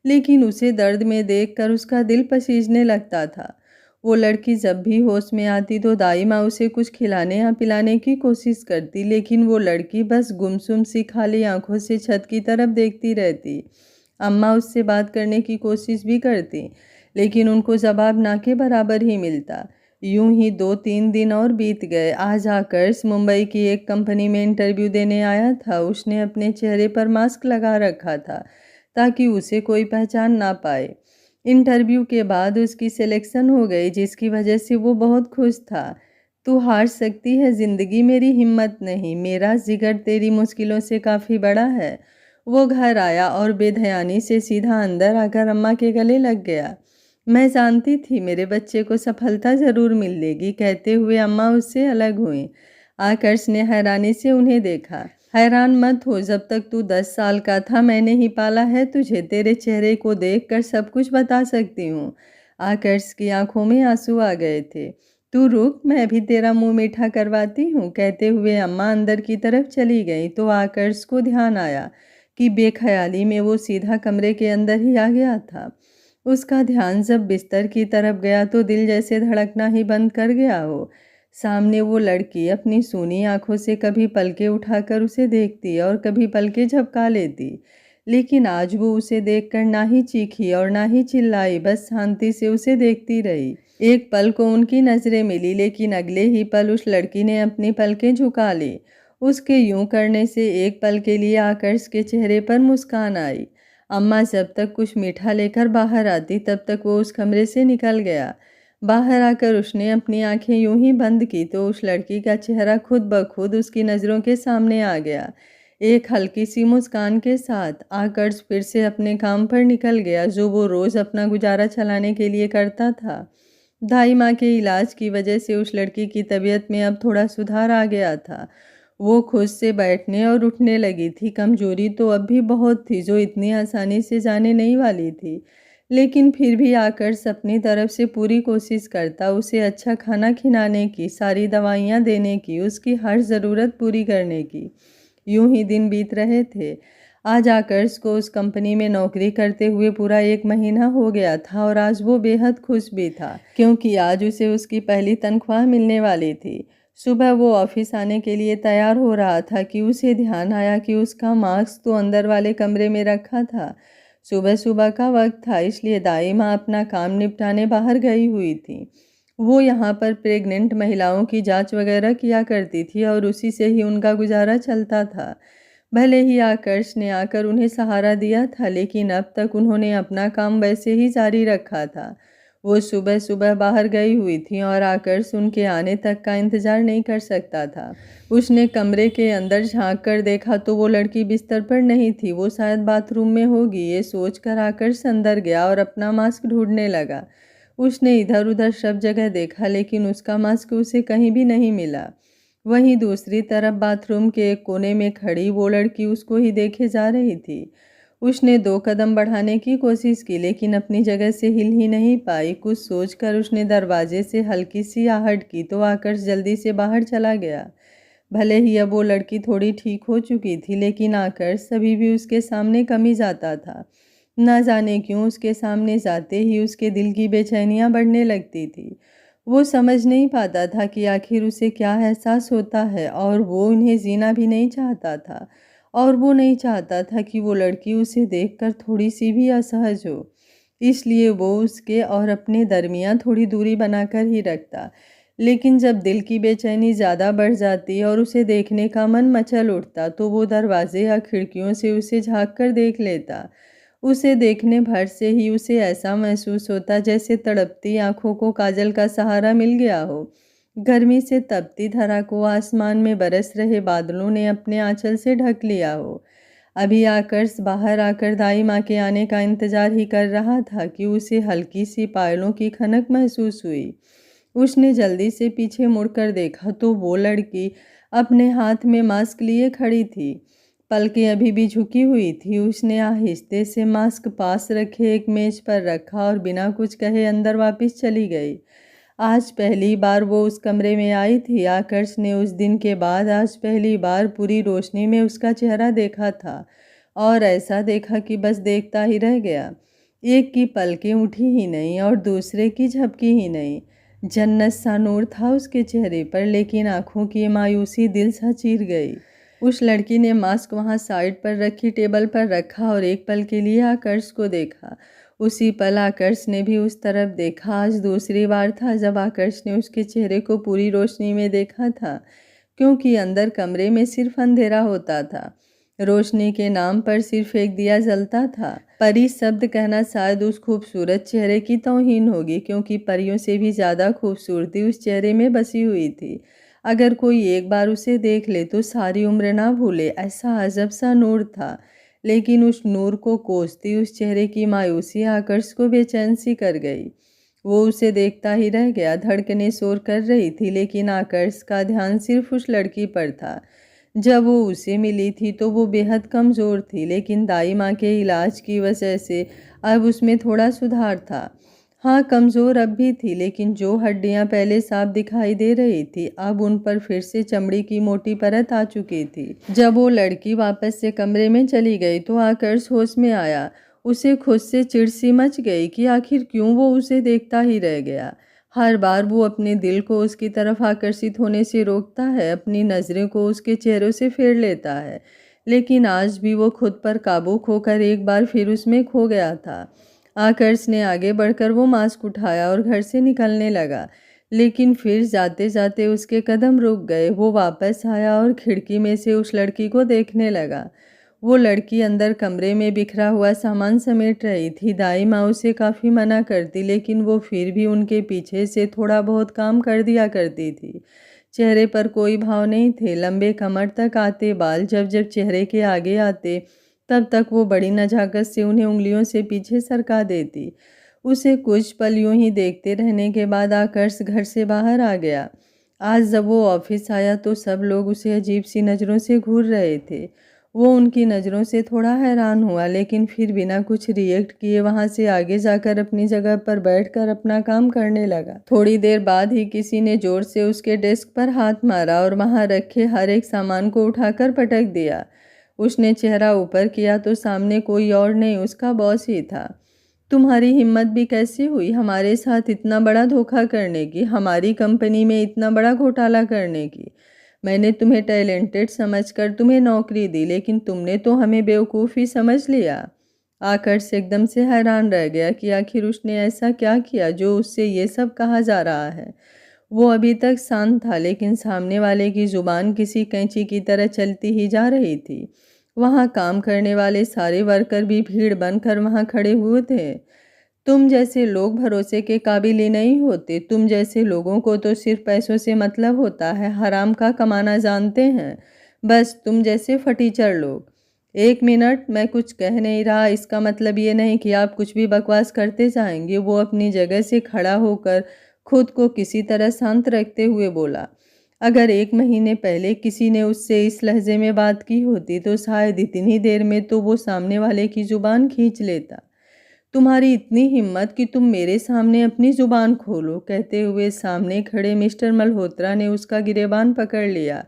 लेकिन उसे दर्द में देखकर उसका दिल पसीजने लगता था। वो लड़की जब भी होश में आती तो दाई माँ उसे कुछ खिलाने या पिलाने की कोशिश करती, लेकिन वो लड़की बस गुमसुम सी खाली आंखों से छत की तरफ देखती रहती। अम्मा उससे बात करने की कोशिश भी करती, लेकिन उनको जवाब ना के बराबर ही मिलता। यूं ही 2-3 दिन और बीत गए। आज आकर्ष मुंबई की एक कंपनी में इंटरव्यू देने आया था। उसने अपने चेहरे पर मास्क लगा रखा था ताकि उसे कोई पहचान ना पाए। इंटरव्यू के बाद उसकी सिलेक्शन हो गई, जिसकी वजह से वो बहुत खुश था। तू हार सकती है जिंदगी, मेरी हिम्मत नहीं, मेरा जिगर तेरी मुश्किलों से काफ़ी बड़ा है। वो घर आया और बेध्यानी से सीधा अंदर आकर अम्मा के गले लग गया। मैं जानती थी मेरे बच्चे को सफलता जरूर मिलेगी, कहते हुए अम्मा उससे अलग हुई। आकर्ष ने हैरानी से उन्हें देखा। हैरान मत हो, जब तक तू 10 साल का था मैंने ही पाला है तुझे, तेरे चेहरे को देखकर सब कुछ बता सकती हूँ। आकर्ष की आंखों में आंसू आ गए थे। तू रुक, मैं भी तेरा मुंह मीठा करवाती हूँ, कहते हुए अम्मा अंदर की तरफ चली गई तो आकर्ष को ध्यान आया कि बेख्याली में वो सीधा कमरे के अंदर ही आ गया था। उसका ध्यान जब बिस्तर की तरफ गया तो दिल जैसे धड़कना ही बंद कर गया हो। सामने वो लड़की अपनी सूनी आंखों से कभी पलके उठाकर उसे देखती और कभी पलके झपका लेती, लेकिन आज वो उसे देखकर ना ही चीखी और ना ही चिल्लाई, बस शांति से उसे देखती रही। एक पल को उनकी नजरें मिली, लेकिन अगले ही पल उस लड़की ने अपनी पलकें झुका ली। उसके यूं करने से एक पल के लिए आकर्ष के चेहरे पर मुस्कान आई। अम्मा जब तक कुछ मीठा लेकर बाहर आती तब तक वो उस कमरे से निकल गया। बाहर आकर उसने अपनी आंखें यूं ही बंद की तो उस लड़की का चेहरा खुद ब खुद उसकी नज़रों के सामने आ गया। एक हल्की सी मुस्कान के साथ आकर्ष फिर से अपने काम पर निकल गया, जो वो रोज़ अपना गुजारा चलाने के लिए करता था। दाई माँ के इलाज की वजह से उस लड़की की तबीयत में अब थोड़ा सुधार आ गया था। वो खुद से बैठने और उठने लगी थी। कमजोरी तो अब भी बहुत थी, जो इतनी आसानी से जाने नहीं वाली थी, लेकिन फिर भी आकर्ष अपनी तरफ से पूरी कोशिश करता, उसे अच्छा खाना खिलाने की, सारी दवाइयाँ देने की, उसकी हर ज़रूरत पूरी करने की। यूं ही दिन बीत रहे थे। आज आकर्ष को उस कंपनी में नौकरी करते हुए पूरा 1 महीना हो गया था और आज वो बेहद खुश भी था, क्योंकि आज उसे उसकी पहली तनख्वाह मिलने वाली थी। सुबह वो ऑफिस आने के लिए तैयार हो रहा था कि उसे ध्यान आया कि उसका मास्क तो अंदर वाले कमरे में रखा था। सुबह सुबह का वक्त था, इसलिए दाई माँ अपना काम निपटाने बाहर गई हुई थी। वो यहाँ पर प्रेग्नेंट महिलाओं की जांच वगैरह किया करती थी और उसी से ही उनका गुजारा चलता था। भले ही आकर्ष ने आकर उन्हें सहारा दिया था, लेकिन अब तक उन्होंने अपना काम वैसे ही जारी रखा था। वो सुबह सुबह बाहर गई हुई थी और आकर्ष उनके आने तक का इंतजार नहीं कर सकता था। उसने कमरे के अंदर झांक कर देखा तो वो लड़की बिस्तर पर नहीं थी, वो शायद बाथरूम में होगी। ये सोचकर आकर्ष अंदर गया और अपना मास्क ढूंढने लगा। उसने इधर उधर सब जगह देखा, लेकिन उसका मास्क उसे कहीं भी नहीं मिला। वहीं दूसरी तरफ बाथरूम के एक कोने में खड़ी वो लड़की उसको ही देखे जा रही थी। उसने 2 कदम बढ़ाने की कोशिश की, लेकिन अपनी जगह से हिल ही नहीं पाई। कुछ सोचकर उसने दरवाजे से हल्की सी आहट की तो आकर्ष जल्दी से बाहर चला गया। भले ही अब वो लड़की थोड़ी ठीक हो चुकी थी, लेकिन आकर्ष अभी भी उसके सामने कम ही जाता था। ना जाने क्यों उसके सामने जाते ही उसके दिल की बेचैनियां बढ़ने लगती थी। वो समझ नहीं पाता था कि आखिर उसे क्या एहसास होता है, और वो उन्हें जीना भी नहीं चाहता था। और वो नहीं चाहता था कि वो लड़की उसे देखकर थोड़ी सी भी असहज हो। इसलिए वो उसके और अपने दरमियान थोड़ी दूरी बनाकर ही रखता। लेकिन जब दिल की बेचैनी ज़्यादा बढ़ जाती और उसे देखने का मन मचल उठता तो वो दरवाजे या खिड़कियों से उसे झाँक कर देख लेता। उसे देखने भर से ही उसे ऐसा महसूस होता जैसे तड़पती आंखों को काजल का सहारा मिल गया हो। गर्मी से तपती धरा को आसमान में बरस रहे बादलों ने अपने आंचल से ढक लिया हो। अभी आकर्ष बाहर आकर दाई माँ के आने का इंतजार ही कर रहा था कि उसे हल्की सी पायलों की खनक महसूस हुई। उसने जल्दी से पीछे मुड़कर देखा तो वो लड़की अपने हाथ में मास्क लिए खड़ी थी। पलकें अभी भी झुकी हुई थी। उसने आहिस्ते से मास्क पास रखे एक मेज पर रखा और बिना कुछ कहे अंदर वापस चली गई। आज पहली बार वो उस कमरे में आई थी। आकर्ष ने उस दिन के बाद आज पहली बार पूरी रोशनी में उसका चेहरा देखा था और ऐसा देखा कि बस देखता ही रह गया। एक की पलकें उठी ही नहीं और दूसरे की झपकी ही नहीं। जन्नत सा नूर था उसके चेहरे पर, लेकिन आंखों की मायूसी दिल सा चीर गई। उस लड़की ने मास्क वहाँ साइड पर रखी टेबल पर रखा और एक पल के लिए आकर्ष को देखा। उसी पल आकर्ष ने भी उस तरफ देखा। आज दूसरी बार था जब आकर्ष ने उसके चेहरे को पूरी रोशनी में देखा था, क्योंकि अंदर कमरे में सिर्फ अंधेरा होता था। रोशनी के नाम पर सिर्फ एक दिया जलता था। परी शब्द कहना शायद उस खूबसूरत चेहरे की तौहीन होगी, क्योंकि परियों से भी ज़्यादा खूबसूरती उस चेहरे में बसी हुई थी। अगर कोई एक बार उसे देख ले तो सारी उम्र ना भूले, ऐसा अजब सा नूर था। लेकिन उस नूर को कोसती उस चेहरे की मायूसी आकर्ष को बेचैन सी कर गई। वो उसे देखता ही रह गया। धड़कनें शोर कर रही थी, लेकिन आकर्ष का ध्यान सिर्फ उस लड़की पर था। जब वो उसे मिली थी तो वो बेहद कमज़ोर थी, लेकिन दाई माँ के इलाज की वजह से अब उसमें थोड़ा सुधार था। हाँ, कमज़ोर अब भी थी, लेकिन जो हड्डियाँ पहले साफ दिखाई दे रही थी अब उन पर फिर से चमड़ी की मोटी परत आ चुकी थी। जब वो लड़की वापस से कमरे में चली गई तो आकर्ष होश में आया। उसे खुद से चिढ़ सी मच गई कि आखिर क्यों वो उसे देखता ही रह गया। हर बार वो अपने दिल को उसकी तरफ आकर्षित होने से रोकता है, अपनी नज़रें को उसके चेहरों से फेर लेता है, लेकिन आज भी वो खुद पर काबू खोकर एक बार फिर उसमें खो गया था। आकर्ष ने आगे बढ़कर वो मास्क उठाया और घर से निकलने लगा, लेकिन फिर जाते जाते उसके कदम रुक गए। वो वापस आया और खिड़की में से उस लड़की को देखने लगा। वो लड़की अंदर कमरे में बिखरा हुआ सामान समेट रही थी। दाई माँ उसे काफ़ी मना करती, लेकिन वो फिर भी उनके पीछे से थोड़ा बहुत काम कर दिया करती थी। चेहरे पर कोई भाव नहीं थे। लंबे कमर तक आते बाल जब जब चेहरे के आगे आते तब तक वो बड़ी नज़ाकत से उन्हें उंगलियों से पीछे सरका देती। उसे कुछ पल यूं ही देखते रहने के बाद आकर्ष घर से बाहर आ गया। आज जब वो ऑफिस आया तो सब लोग उसे अजीब सी नज़रों से घूर रहे थे। वो उनकी नज़रों से थोड़ा हैरान हुआ, लेकिन फिर बिना कुछ रिएक्ट किए वहाँ से आगे जाकर अपनी जगह पर बैठकर अपना काम करने लगा। थोड़ी देर बाद ही किसी ने जोर से उसके डेस्क पर हाथ मारा और वहाँ रखे हर एक सामान को उठाकर पटक दिया। उसने चेहरा ऊपर किया तो सामने कोई और नहीं, उसका बॉस ही था। तुम्हारी हिम्मत भी कैसी हुई हमारे साथ इतना बड़ा धोखा करने की, हमारी कंपनी में इतना बड़ा घोटाला करने की। मैंने तुम्हें टैलेंटेड समझकर तुम्हें नौकरी दी, लेकिन तुमने तो हमें बेवकूफ़ ही समझ लिया। आकर्ष एकदम से हैरान रह गया कि आखिर उसने ऐसा क्या किया जो उससे ये सब कहा जा रहा है। वो अभी तक शांत था, लेकिन सामने वाले की जुबान किसी कैंची की तरह चलती ही जा रही थी। वहाँ काम करने वाले सारे वर्कर भी भीड़ बनकर वहाँ खड़े हुए थे। तुम जैसे लोग भरोसे के काबिल ही नहीं होते। तुम जैसे लोगों को तो सिर्फ पैसों से मतलब होता है, हराम का कमाना जानते हैं। बस तुम जैसे फटीचर लोग। एक मिनट, मैं कुछ कह नहीं रहा, इसका मतलब ये नहीं कि आप कुछ भी बकवास करते जाएंगे। वो अपनी जगह से खड़ा होकर खुद को किसी तरह शांत रखते हुए बोला। अगर 1 महीने पहले किसी ने उससे इस लहजे में बात की होती तो शायद इतनी देर में तो वो सामने वाले की जुबान खींच लेता। तुम्हारी इतनी हिम्मत कि तुम मेरे सामने अपनी जुबान खोलो। कहते हुए सामने खड़े मिस्टर मल्होत्रा ने उसका गिरेबान पकड़ लिया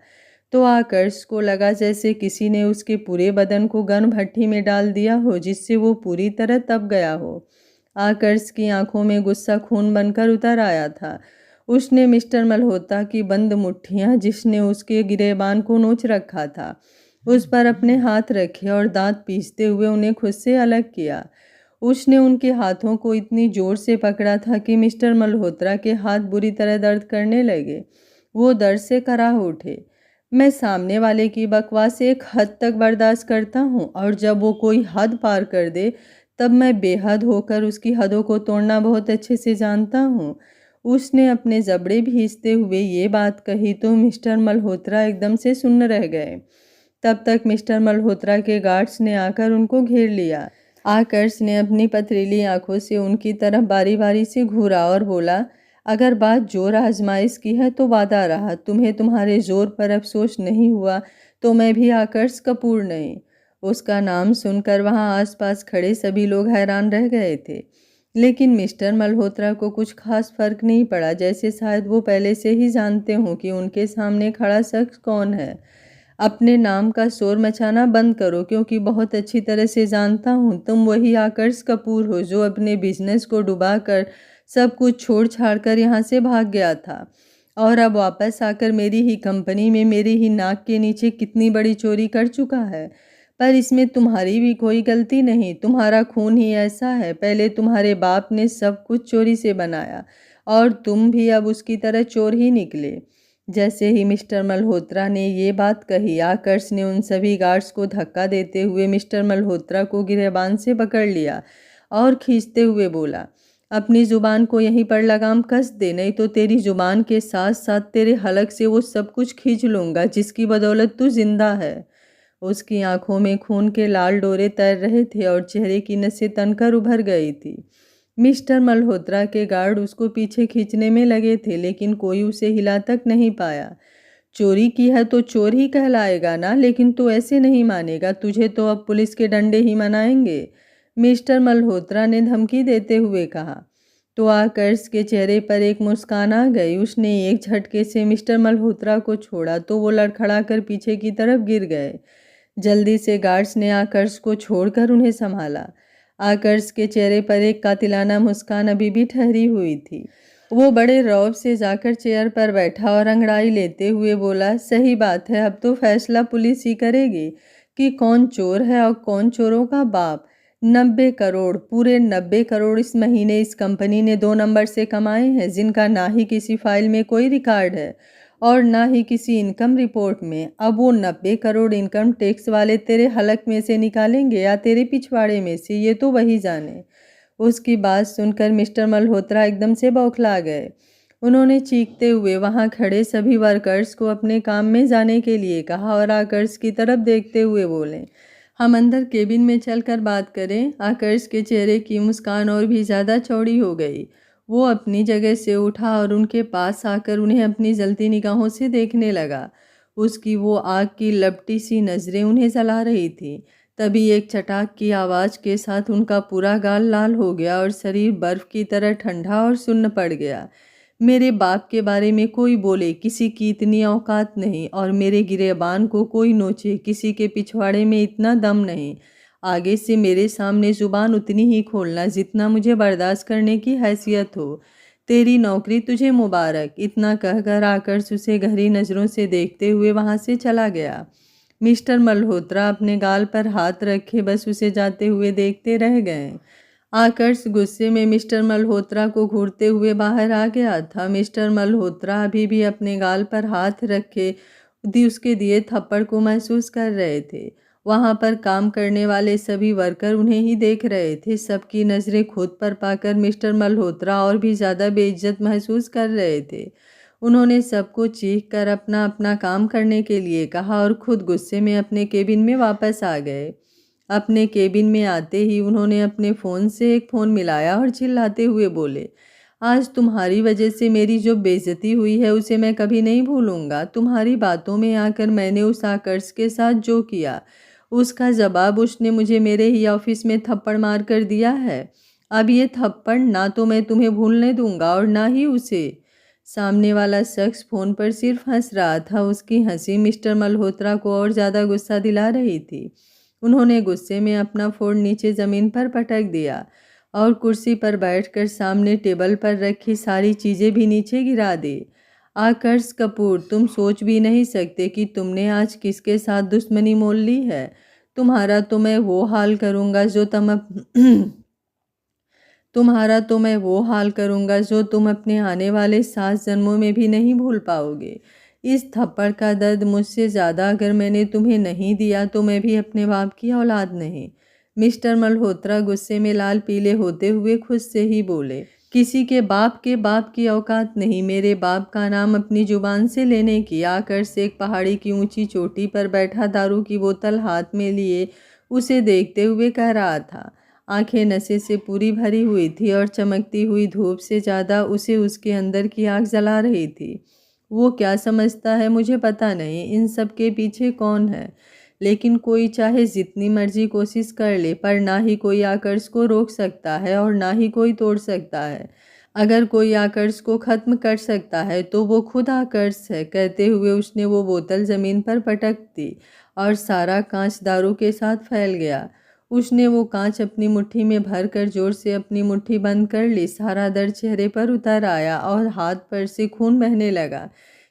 तो आकर्ष को लगा जैसे किसी ने उसके पूरे बदन को गर्म भट्ठी में डाल दिया हो, जिससे वो पूरी तरह तप गया हो। आकर्ष की आंखों में गुस्सा खून बनकर उतर आया था। उसने मिस्टर मल्होत्रा की बंद मुट्ठियां, जिसने उसके गिरेबान को नोच रखा था, उस पर अपने हाथ रखे और दांत पीसते हुए उन्हें खुद से अलग किया। उसने उनके हाथों को इतनी जोर से पकड़ा था कि मिस्टर मल्होत्रा के हाथ बुरी तरह दर्द करने लगे। वो दर्द से कराह उठे। मैं सामने वाले की बकवास एक हद तक बर्दाश्त करता हूँ और जब वो कोई हद पार कर दे तब मैं बेहद होकर उसकी हदों को तोड़ना बहुत अच्छे से जानता हूँ। उसने अपने जबड़े भींचते हुए ये बात कही तो मिस्टर मल्होत्रा एकदम से सुन्न रह गए। तब तक मिस्टर मल्होत्रा के गार्ड्स ने आकर उनको घेर लिया। आकर्ष ने अपनी पथरीली आंखों से उनकी तरफ बारी बारी से घूरा और बोला, अगर बात जोर आजमाइश की है तो वादा रहा, तुम्हें तुम्हारे जोर पर अफसोस नहीं हुआ तो मैं भी आकर्ष कपूर नहीं। उसका नाम सुनकर वहां आसपास खड़े सभी लोग हैरान रह गए थे, लेकिन मिस्टर मल्होत्रा को कुछ खास फर्क नहीं पड़ा, जैसे शायद वो पहले से ही जानते हों कि उनके सामने खड़ा शख्स कौन है। अपने नाम का शोर मचाना बंद करो, क्योंकि बहुत अच्छी तरह से जानता हूँ तुम वही आकर्ष कपूर हो जो अपने बिजनेस को डुबाकर सब कुछ छोड़ छाड़ कर यहाँ से भाग गया था और अब वापस आकर मेरी ही कंपनी में मेरी ही नाक के नीचे कितनी बड़ी चोरी कर चुका है। पर इसमें तुम्हारी भी कोई गलती नहीं, तुम्हारा खून ही ऐसा है। पहले तुम्हारे बाप ने सब कुछ चोरी से बनाया और तुम भी अब उसकी तरह चोर ही निकले। जैसे ही मिस्टर मल्होत्रा ने ये बात कही, आकर्ष ने उन सभी गार्ड्स को धक्का देते हुए मिस्टर मल्होत्रा को गिरेबान से पकड़ लिया और खींचते हुए बोला, अपनी जुबान को यहीं पर लगाम कस दे, नहीं तो तेरी जुबान के साथ साथ तेरे हलक से वो सब कुछ खींच लूँगा जिसकी बदौलत तू जिंदा है। उसकी आंखों में खून के लाल डोरे तैर रहे थे और चेहरे की नसें तनकर उभर गई थी। मिस्टर मल्होत्रा के गार्ड उसको पीछे खींचने में लगे थे, लेकिन कोई उसे हिला तक नहीं पाया। चोरी की है तो चोर ही कहलाएगा ना, लेकिन तू ऐसे नहीं मानेगा, तुझे तो अब पुलिस के डंडे ही मनाएंगे, मिस्टर मल्होत्रा ने धमकी देते हुए कहा। तो आकर्ष के चेहरे पर एक मुस्कान आ गई। उसने एक झटके से मिस्टर मल्होत्रा को छोड़ा तो वो लड़खड़ा कर पीछे की तरफ गिर गए। जल्दी से गार्ड्स ने आकर्ष को छोड़कर उन्हें संभाला। आकर्ष के चेहरे पर एक कातिलाना मुस्कान अभी भी ठहरी हुई थी। वो बड़े रौब से जाकर चेयर पर बैठा और अंगड़ाई लेते हुए बोला, सही बात है, अब तो फैसला पुलिस ही करेगी कि कौन चोर है और कौन चोरों का बाप। 90 करोड़, पूरे 90 करोड़ इस महीने इस कंपनी ने 2 नंबर से कमाए हैं, जिनका ना ही किसी फाइल में कोई रिकॉर्ड है और ना ही किसी इनकम रिपोर्ट में। अब वो 90 करोड़ इनकम टैक्स वाले तेरे हलक में से निकालेंगे या तेरे पिछवाड़े में से, ये तो वही जाने। उसकी बात सुनकर मिस्टर मल्होत्रा एकदम से बौखला गए। उन्होंने चीखते हुए वहां खड़े सभी वर्कर्स को अपने काम में जाने के लिए कहा और आकर्ष की तरफ देखते हुए बोले, हम अंदर केबिन में चलकर बात करें। आकर्ष के चेहरे की मुस्कान और भी ज़्यादा चौड़ी हो गई। वो अपनी जगह से उठा और उनके पास आकर उन्हें अपनी जलती निगाहों से देखने लगा। उसकी वो आग की लपटी सी नज़रें उन्हें जला रही थी। तभी एक चटाक की आवाज़ के साथ उनका पूरा गाल लाल हो गया और शरीर बर्फ की तरह ठंडा और सुन्न पड़ गया। मेरे बाप के बारे में कोई बोले, किसी की इतनी औकात नहीं, और मेरे गिरेबान को कोई नोचे, किसी के पिछवाड़े में इतना दम नहीं। आगे से मेरे सामने जुबान उतनी ही खोलना जितना मुझे बर्दाश्त करने की हैसियत हो। तेरी नौकरी तुझे मुबारक। इतना कहकर आकर्ष उसे गहरी नज़रों से देखते हुए वहाँ से चला गया। मिस्टर मल्होत्रा अपने गाल पर हाथ रखे बस उसे जाते हुए देखते रह गए। आकर्ष गुस्से में मिस्टर मल्होत्रा को घूरते हुए बाहर आ गया था। मिस्टर मल्होत्रा अभी भी अपने गाल पर हाथ रखे उसके दिए थप्पड़ को महसूस कर रहे थे। वहां पर काम करने वाले सभी वर्कर उन्हें ही देख रहे थे। सबकी नज़रें खुद पर पाकर मिस्टर मल्होत्रा और भी ज़्यादा बेइज्जत महसूस कर रहे थे। उन्होंने सबको चीख कर अपना अपना काम करने के लिए कहा और खुद गुस्से में अपने केबिन में वापस आ गए। अपने केबिन में आते ही उन्होंने अपने फ़ोन से एक फ़ोन मिलाया और चिल्लाते हुए बोले, आज तुम्हारी वजह से मेरी जो बेइज्जती हुई है उसे मैं कभी नहीं भूलूंगा। तुम्हारी बातों में आकर मैंने उस आकर्ष के साथ जो किया उसका जवाब उसने मुझे मेरे ही ऑफिस में थप्पड़ मार कर दिया है। अब ये थप्पड़ ना तो मैं तुम्हें भूलने दूंगा और ना ही उसे। सामने वाला शख्स फ़ोन पर सिर्फ हंस रहा था। उसकी हंसी मिस्टर मल्होत्रा को और ज़्यादा गुस्सा दिला रही थी। उन्होंने गुस्से में अपना फ़ोन नीचे ज़मीन पर पटक दिया और कुर्सी पर बैठकर सामने टेबल पर रखी सारी चीज़ें भी नीचे गिरा दी। आकर्ष कपूर, तुम सोच भी नहीं सकते कि तुमने आज किसके साथ दुश्मनी मोल ली है। तुम्हारा तो मैं वो हाल करूँगा जो तुम अपने आने वाले 7 जन्मों में भी नहीं भूल पाओगे। इस थप्पड़ का दर्द मुझसे ज़्यादा अगर मैंने तुम्हें नहीं दिया तो मैं भी अपने बाप की औलाद नहीं। मिस्टर मल्होत्रा गुस्से में लाल पीले होते हुए खुद से ही बोले, किसी के बाप की औकात नहीं मेरे बाप का नाम अपनी जुबान से लेने की। आकर्ष एक पहाड़ी की ऊंची चोटी पर बैठा दारू की बोतल हाथ में लिए उसे देखते हुए कह रहा था। आंखें नशे से पूरी भरी हुई थी और चमकती हुई धूप से ज़्यादा उसे उसके अंदर की आग जला रही थी। वो क्या समझता है मुझे पता नहीं, इन सब के पीछे कौन है, लेकिन कोई चाहे जितनी मर्जी कोशिश कर ले पर ना ही कोई आकर्ष को रोक सकता है और ना ही कोई तोड़ सकता है। अगर कोई आकर्ष को ख़त्म कर सकता है तो वो खुद आकर्ष है। कहते हुए उसने वो बोतल ज़मीन पर पटक दी और सारा कांच दारू के साथ फैल गया। उसने वो कांच अपनी मुट्ठी में भर कर जोर से अपनी मुट्ठी बंद कर ली। सारा दर्द चेहरे पर उतर आया और हाथ पर से खून बहने लगा,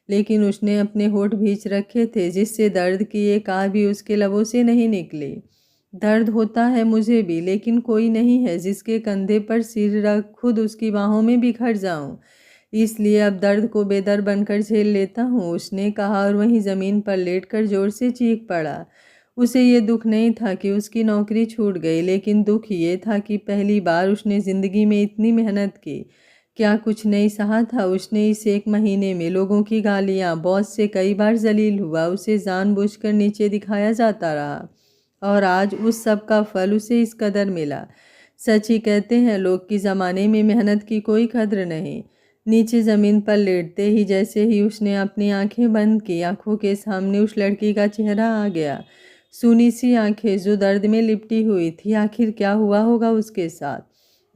लेकिन उसने अपने होठ भींच रखे थे जिससे दर्द की एक आह भी उसके लबों से नहीं निकली। दर्द होता है मुझे भी, लेकिन कोई नहीं है जिसके कंधे पर सिर रख खुद उसकी बाहों में बिखर जाऊं। इसलिए अब दर्द को बेदर्द बनकर झेल लेता हूँ, उसने कहा और वहीं ज़मीन पर लेटकर जोर से चीख पड़ा। उसे ये दुख नहीं था कि उसकी नौकरी छूट गई, लेकिन दुख ये था कि पहली बार उसने ज़िंदगी में इतनी मेहनत की। क्या कुछ नहीं सहा था उसने इस 1 महीने में। लोगों की गालियाँ, बॉस से कई बार जलील हुआ, उसे जानबूझकर नीचे दिखाया जाता रहा और आज उस सब का फल उसे इस कदर मिला। सच ही कहते हैं लोग कि ज़माने में मेहनत की कोई कद्र नहीं। नीचे ज़मीन पर लेटते ही जैसे ही उसने अपनी आंखें बंद की, आंखों के सामने उस लड़की का चेहरा आ गया। सूनी सी आंखें जो दर्द में लिपटी हुई थी। आखिर क्या हुआ होगा उसके साथ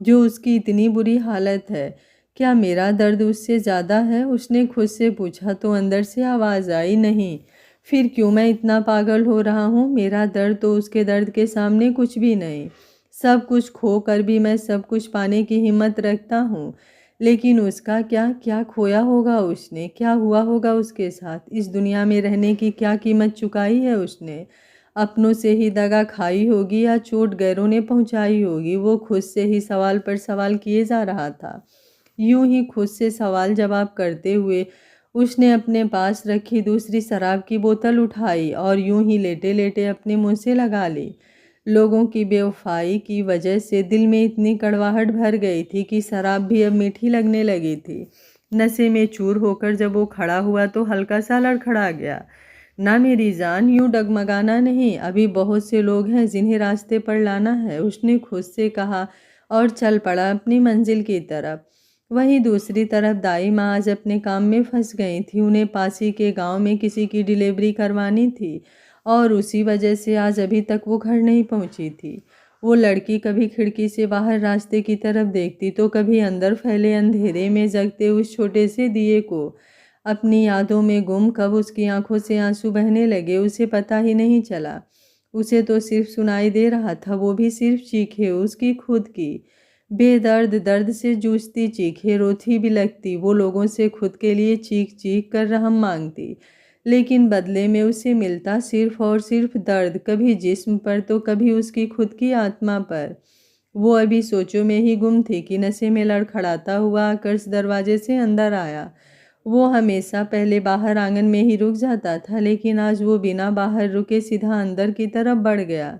जो उसकी इतनी बुरी हालत है। क्या मेरा दर्द उससे ज़्यादा है, उसने खुद से पूछा तो अंदर से आवाज़ आई, नहीं। फिर क्यों मैं इतना पागल हो रहा हूँ। मेरा दर्द तो उसके दर्द के सामने कुछ भी नहीं। सब कुछ खो कर भी मैं सब कुछ पाने की हिम्मत रखता हूँ, लेकिन उसका क्या क्या खोया होगा उसने, क्या हुआ होगा उसके साथ। इस दुनिया में रहने की क्या कीमत चुकाई है उसने। अपनों से ही दगा खाई होगी या चोट गैरों ने पहुंचाई होगी। वो खुद से ही सवाल पर सवाल किए जा रहा था। यूं ही खुद से सवाल जवाब करते हुए उसने अपने पास रखी दूसरी शराब की बोतल उठाई और यूं ही लेटे लेटे अपने मुंह से लगा ली। लोगों की बेवफाई की वजह से दिल में इतनी कड़वाहट भर गई थी कि शराब भी अब मीठी लगने लगी थी। नशे में चूर होकर जब वो खड़ा हुआ तो हल्का सा लड़खड़ा गया। ना मेरी जान, यूं डगमगाना नहीं, अभी बहुत से लोग हैं जिन्हें रास्ते पर लाना है, उसने खुद से कहा और चल पड़ा अपनी मंजिल की तरफ। वहीं दूसरी तरफ दाई माँ आज अपने काम में फंस गई थी। उन्हें पास ही के गांव में किसी की डिलीवरी करवानी थी और उसी वजह से आज अभी तक वो घर नहीं पहुंची थी। वो लड़की कभी खिड़की से बाहर रास्ते की तरफ देखती तो कभी अंदर फैले अंधेरे में जगते उस छोटे से दिए को। अपनी यादों में गुम कब उसकी आंखों से आंसू बहने लगे उसे पता ही नहीं चला। उसे तो सिर्फ सुनाई दे रहा था, वो भी सिर्फ चीखें उसकी खुद की। बेदर्द दर्द से जूझती चीखें, रोती भी लगती। वो लोगों से खुद के लिए चीख चीख कर रहम मांगती, लेकिन बदले में उसे मिलता सिर्फ और सिर्फ दर्द, कभी जिस्म पर तो कभी उसकी खुद की आत्मा पर। वो अभी सोचों में ही गुम थी कि नशे में लड़खड़ाता हुआ आकर्ष दरवाजे से अंदर आया। वो हमेशा पहले बाहर आंगन में ही रुक जाता था, लेकिन आज वो बिना बाहर रुके सीधा अंदर की तरफ बढ़ गया।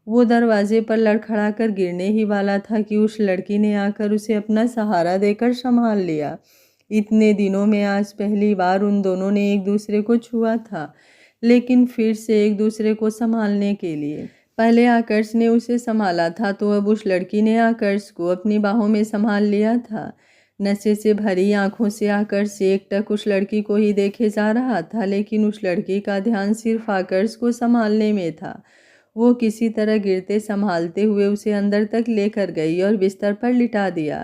वो दरवाजे पर लड़खड़ा कर गिरने ही वाला था कि उस लड़की ने आकर उसे अपना सहारा देकर संभाल लिया। इतने दिनों में आज पहली बार उन दोनों ने एक दूसरे को छुआ था, लेकिन फिर से एक दूसरे को संभालने के लिए। पहले आकर्ष ने उसे संभाला था तो अब उस लड़की ने आकर्ष को अपनी बाहों में संभाल लिया था। नशे से भरी आंखों से आकर्ष एकटक उस लड़की को ही देखे जा रहा था, लेकिन उस लड़की का ध्यान सिर्फ आकर्ष को संभालने में था। वो किसी तरह गिरते संभालते हुए उसे अंदर तक लेकर गई और बिस्तर पर लिटा दिया।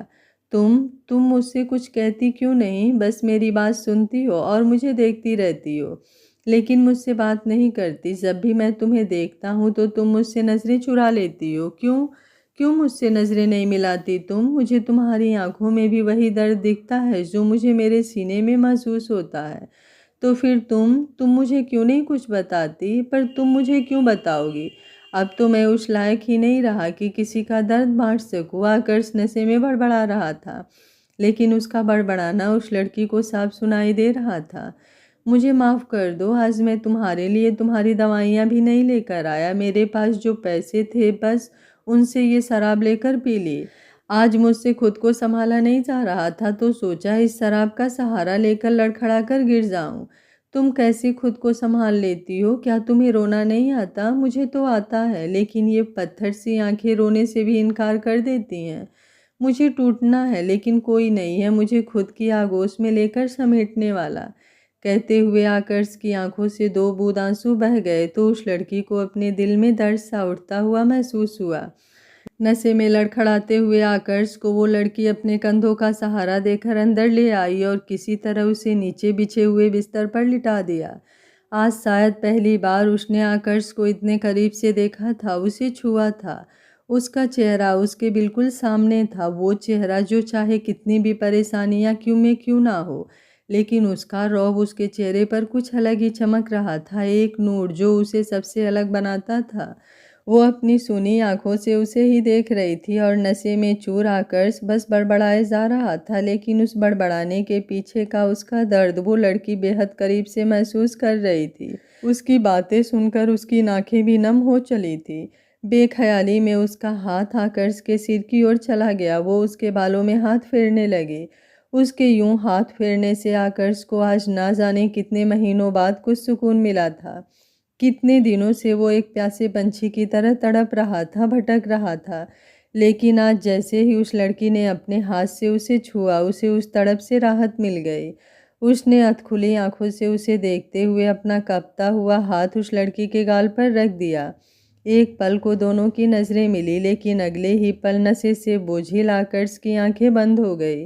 तुम मुझसे कुछ कहती क्यों नहीं, बस मेरी बात सुनती हो और मुझे देखती रहती हो, लेकिन मुझसे बात नहीं करती। जब भी मैं तुम्हें देखता हूँ तो तुम मुझसे नज़रें चुरा लेती हो। क्यों क्यों मुझसे नज़रें नहीं मिलाती तुम? मुझे तुम्हारी आंखों में भी वही दर्द दिखता है जो मुझे मेरे सीने में महसूस होता है। तो फिर तुम मुझे क्यों नहीं कुछ बताती? पर तुम मुझे क्यों बताओगी? अब तो मैं उस लायक ही नहीं रहा कि किसी का दर्द बांट सकूं। आकर्ष नशे में बड़बड़ा रहा था, लेकिन उसका बड़बड़ाना उस लड़की को साफ सुनाई दे रहा था। मुझे माफ़ कर दो, आज मैं तुम्हारे लिए तुम्हारी दवाइयाँ भी नहीं लेकर आया। मेरे पास जो पैसे थे बस उनसे ये शराब लेकर पी ली। आज मुझसे खुद को संभाला नहीं जा रहा था तो सोचा इस शराब का सहारा लेकर लड़खड़ा कर गिर जाऊं। तुम कैसे खुद को संभाल लेती हो? क्या तुम्हें रोना नहीं आता? मुझे तो आता है, लेकिन ये पत्थर सी आंखें रोने से भी इनकार कर देती हैं। मुझे टूटना है, लेकिन कोई नहीं है मुझे खुद की आगोश में लेकर समेटने वाला। कहते हुए आकर्ष की आंखों से दो बूंद आंसू बह गए तो उस लड़की को अपने दिल में दर्द सा उठता हुआ महसूस हुआ। नशे में लड़खड़ाते हुए आकर्ष को वो लड़की अपने कंधों का सहारा देकर अंदर ले आई और किसी तरह उसे नीचे बिछे हुए बिस्तर पर लिटा दिया। आज शायद पहली बार उसने आकर्ष को इतने करीब से देखा था, उसे छुआ था। उसका चेहरा उसके बिल्कुल सामने था, वो चेहरा जो चाहे कितनी भी परेशानियां क्यों ना हो, लेकिन उसका रौब उसके चेहरे पर कुछ अलग ही चमक रहा था, एक नूर जो उसे सबसे अलग बनाता था। वो अपनी सूनी आंखों से उसे ही देख रही थी और नशे में चूर आकर्ष बस बड़बड़ाए जा रहा था, लेकिन उस बड़बड़ाने के पीछे का उसका दर्द वो लड़की बेहद करीब से महसूस कर रही थी। उसकी बातें सुनकर उसकी नाकें भी नम हो चली थी। बेख्याली में उसका हाथ आकर्ष के सिर की ओर चला गया, वो उसके बालों में हाथ फेरने लगी। उसके यूं हाथ फेरने से आकर्ष को आज ना जाने कितने महीनों बाद कुछ सुकून मिला था। कितने दिनों से वो एक प्यासे पंछी की तरह तड़प रहा था, भटक रहा था, लेकिन आज जैसे ही उस लड़की ने अपने हाथ से उसे छुआ, उसे उस तड़प से राहत मिल गई। उसने अधखुली आंखों से उसे देखते हुए अपना कांपता हुआ हाथ उस लड़की के गाल पर रख दिया। एक पल को दोनों की नजरें मिली, लेकिन अगले ही पल नशे से बोझिल आकर्ष की आंखें बंद हो गई।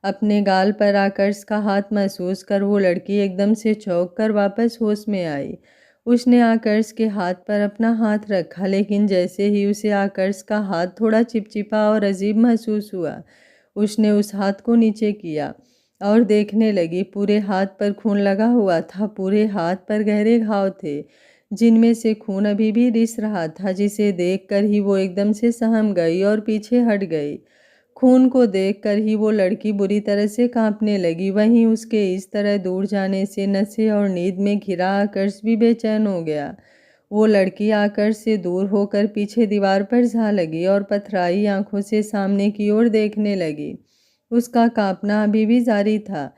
अपने गाल पर आकर्ष का हाथ महसूस कर वो लड़की एकदम से चौंक कर वापस होश में आई। उसने आकर्ष के हाथ पर अपना हाथ रखा, लेकिन जैसे ही उसे आकर्ष का हाथ थोड़ा चिपचिपा और अजीब महसूस हुआ, उसने उस हाथ को नीचे किया और देखने लगी। पूरे हाथ पर खून लगा हुआ था, पूरे हाथ पर गहरे घाव थे जिनमें से खून अभी भी रिस रहा था, जिसे देखकर ही वो एकदम से सहम गई और पीछे हट गई। खून को देखकर ही वो लड़की बुरी तरह से कांपने लगी। वहीं उसके इस तरह दूर जाने से नशे और नींद में घिरा आकर्ष भी बेचैन हो गया। वो लड़की आकर्ष से दूर होकर पीछे दीवार पर जा लगी और पथराई आंखों से सामने की ओर देखने लगी। उसका कांपना अभी भी जारी था,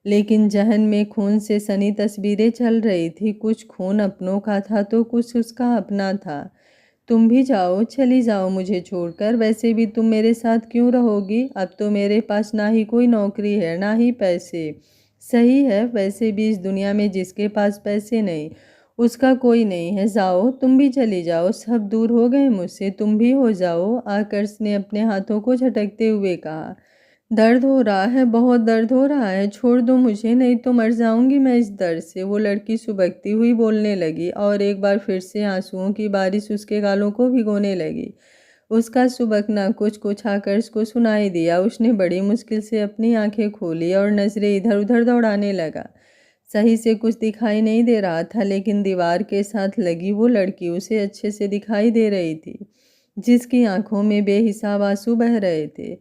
लेकिन जहन में खून से सनी तस्वीरें चल रही थी। कुछ खून अपनों का था तो कुछ उसका अपना था। तुम भी जाओ, चली जाओ मुझे छोड़कर। वैसे भी तुम मेरे साथ क्यों रहोगी? अब तो मेरे पास ना ही कोई नौकरी है ना ही पैसे। सही है, वैसे भी इस दुनिया में जिसके पास पैसे नहीं उसका कोई नहीं है। जाओ, तुम भी चली जाओ, सब दूर हो गए मुझसे, तुम भी हो जाओ। आकर्ष ने अपने हाथों को झटकते हुए कहा। दर्द हो रहा है, बहुत दर्द हो रहा है, छोड़ दो मुझे, नहीं तो मर जाऊंगी मैं इस दर्द से। वो लड़की सुबकती हुई बोलने लगी और एक बार फिर से आंसुओं की बारिश उसके गालों को भिगोने लगी। उसका सुबकना कुछ कुछ आकर्ष को सुनाई दिया। उसने बड़ी मुश्किल से अपनी आंखें खोली और नजरें इधर उधर दौड़ाने लगा। सही से कुछ दिखाई नहीं दे रहा था, लेकिन दीवार के साथ लगी वो लड़की उसे अच्छे से दिखाई दे रही थी, जिसकी आंखों में बेहिसाब आंसू बह रहे थे।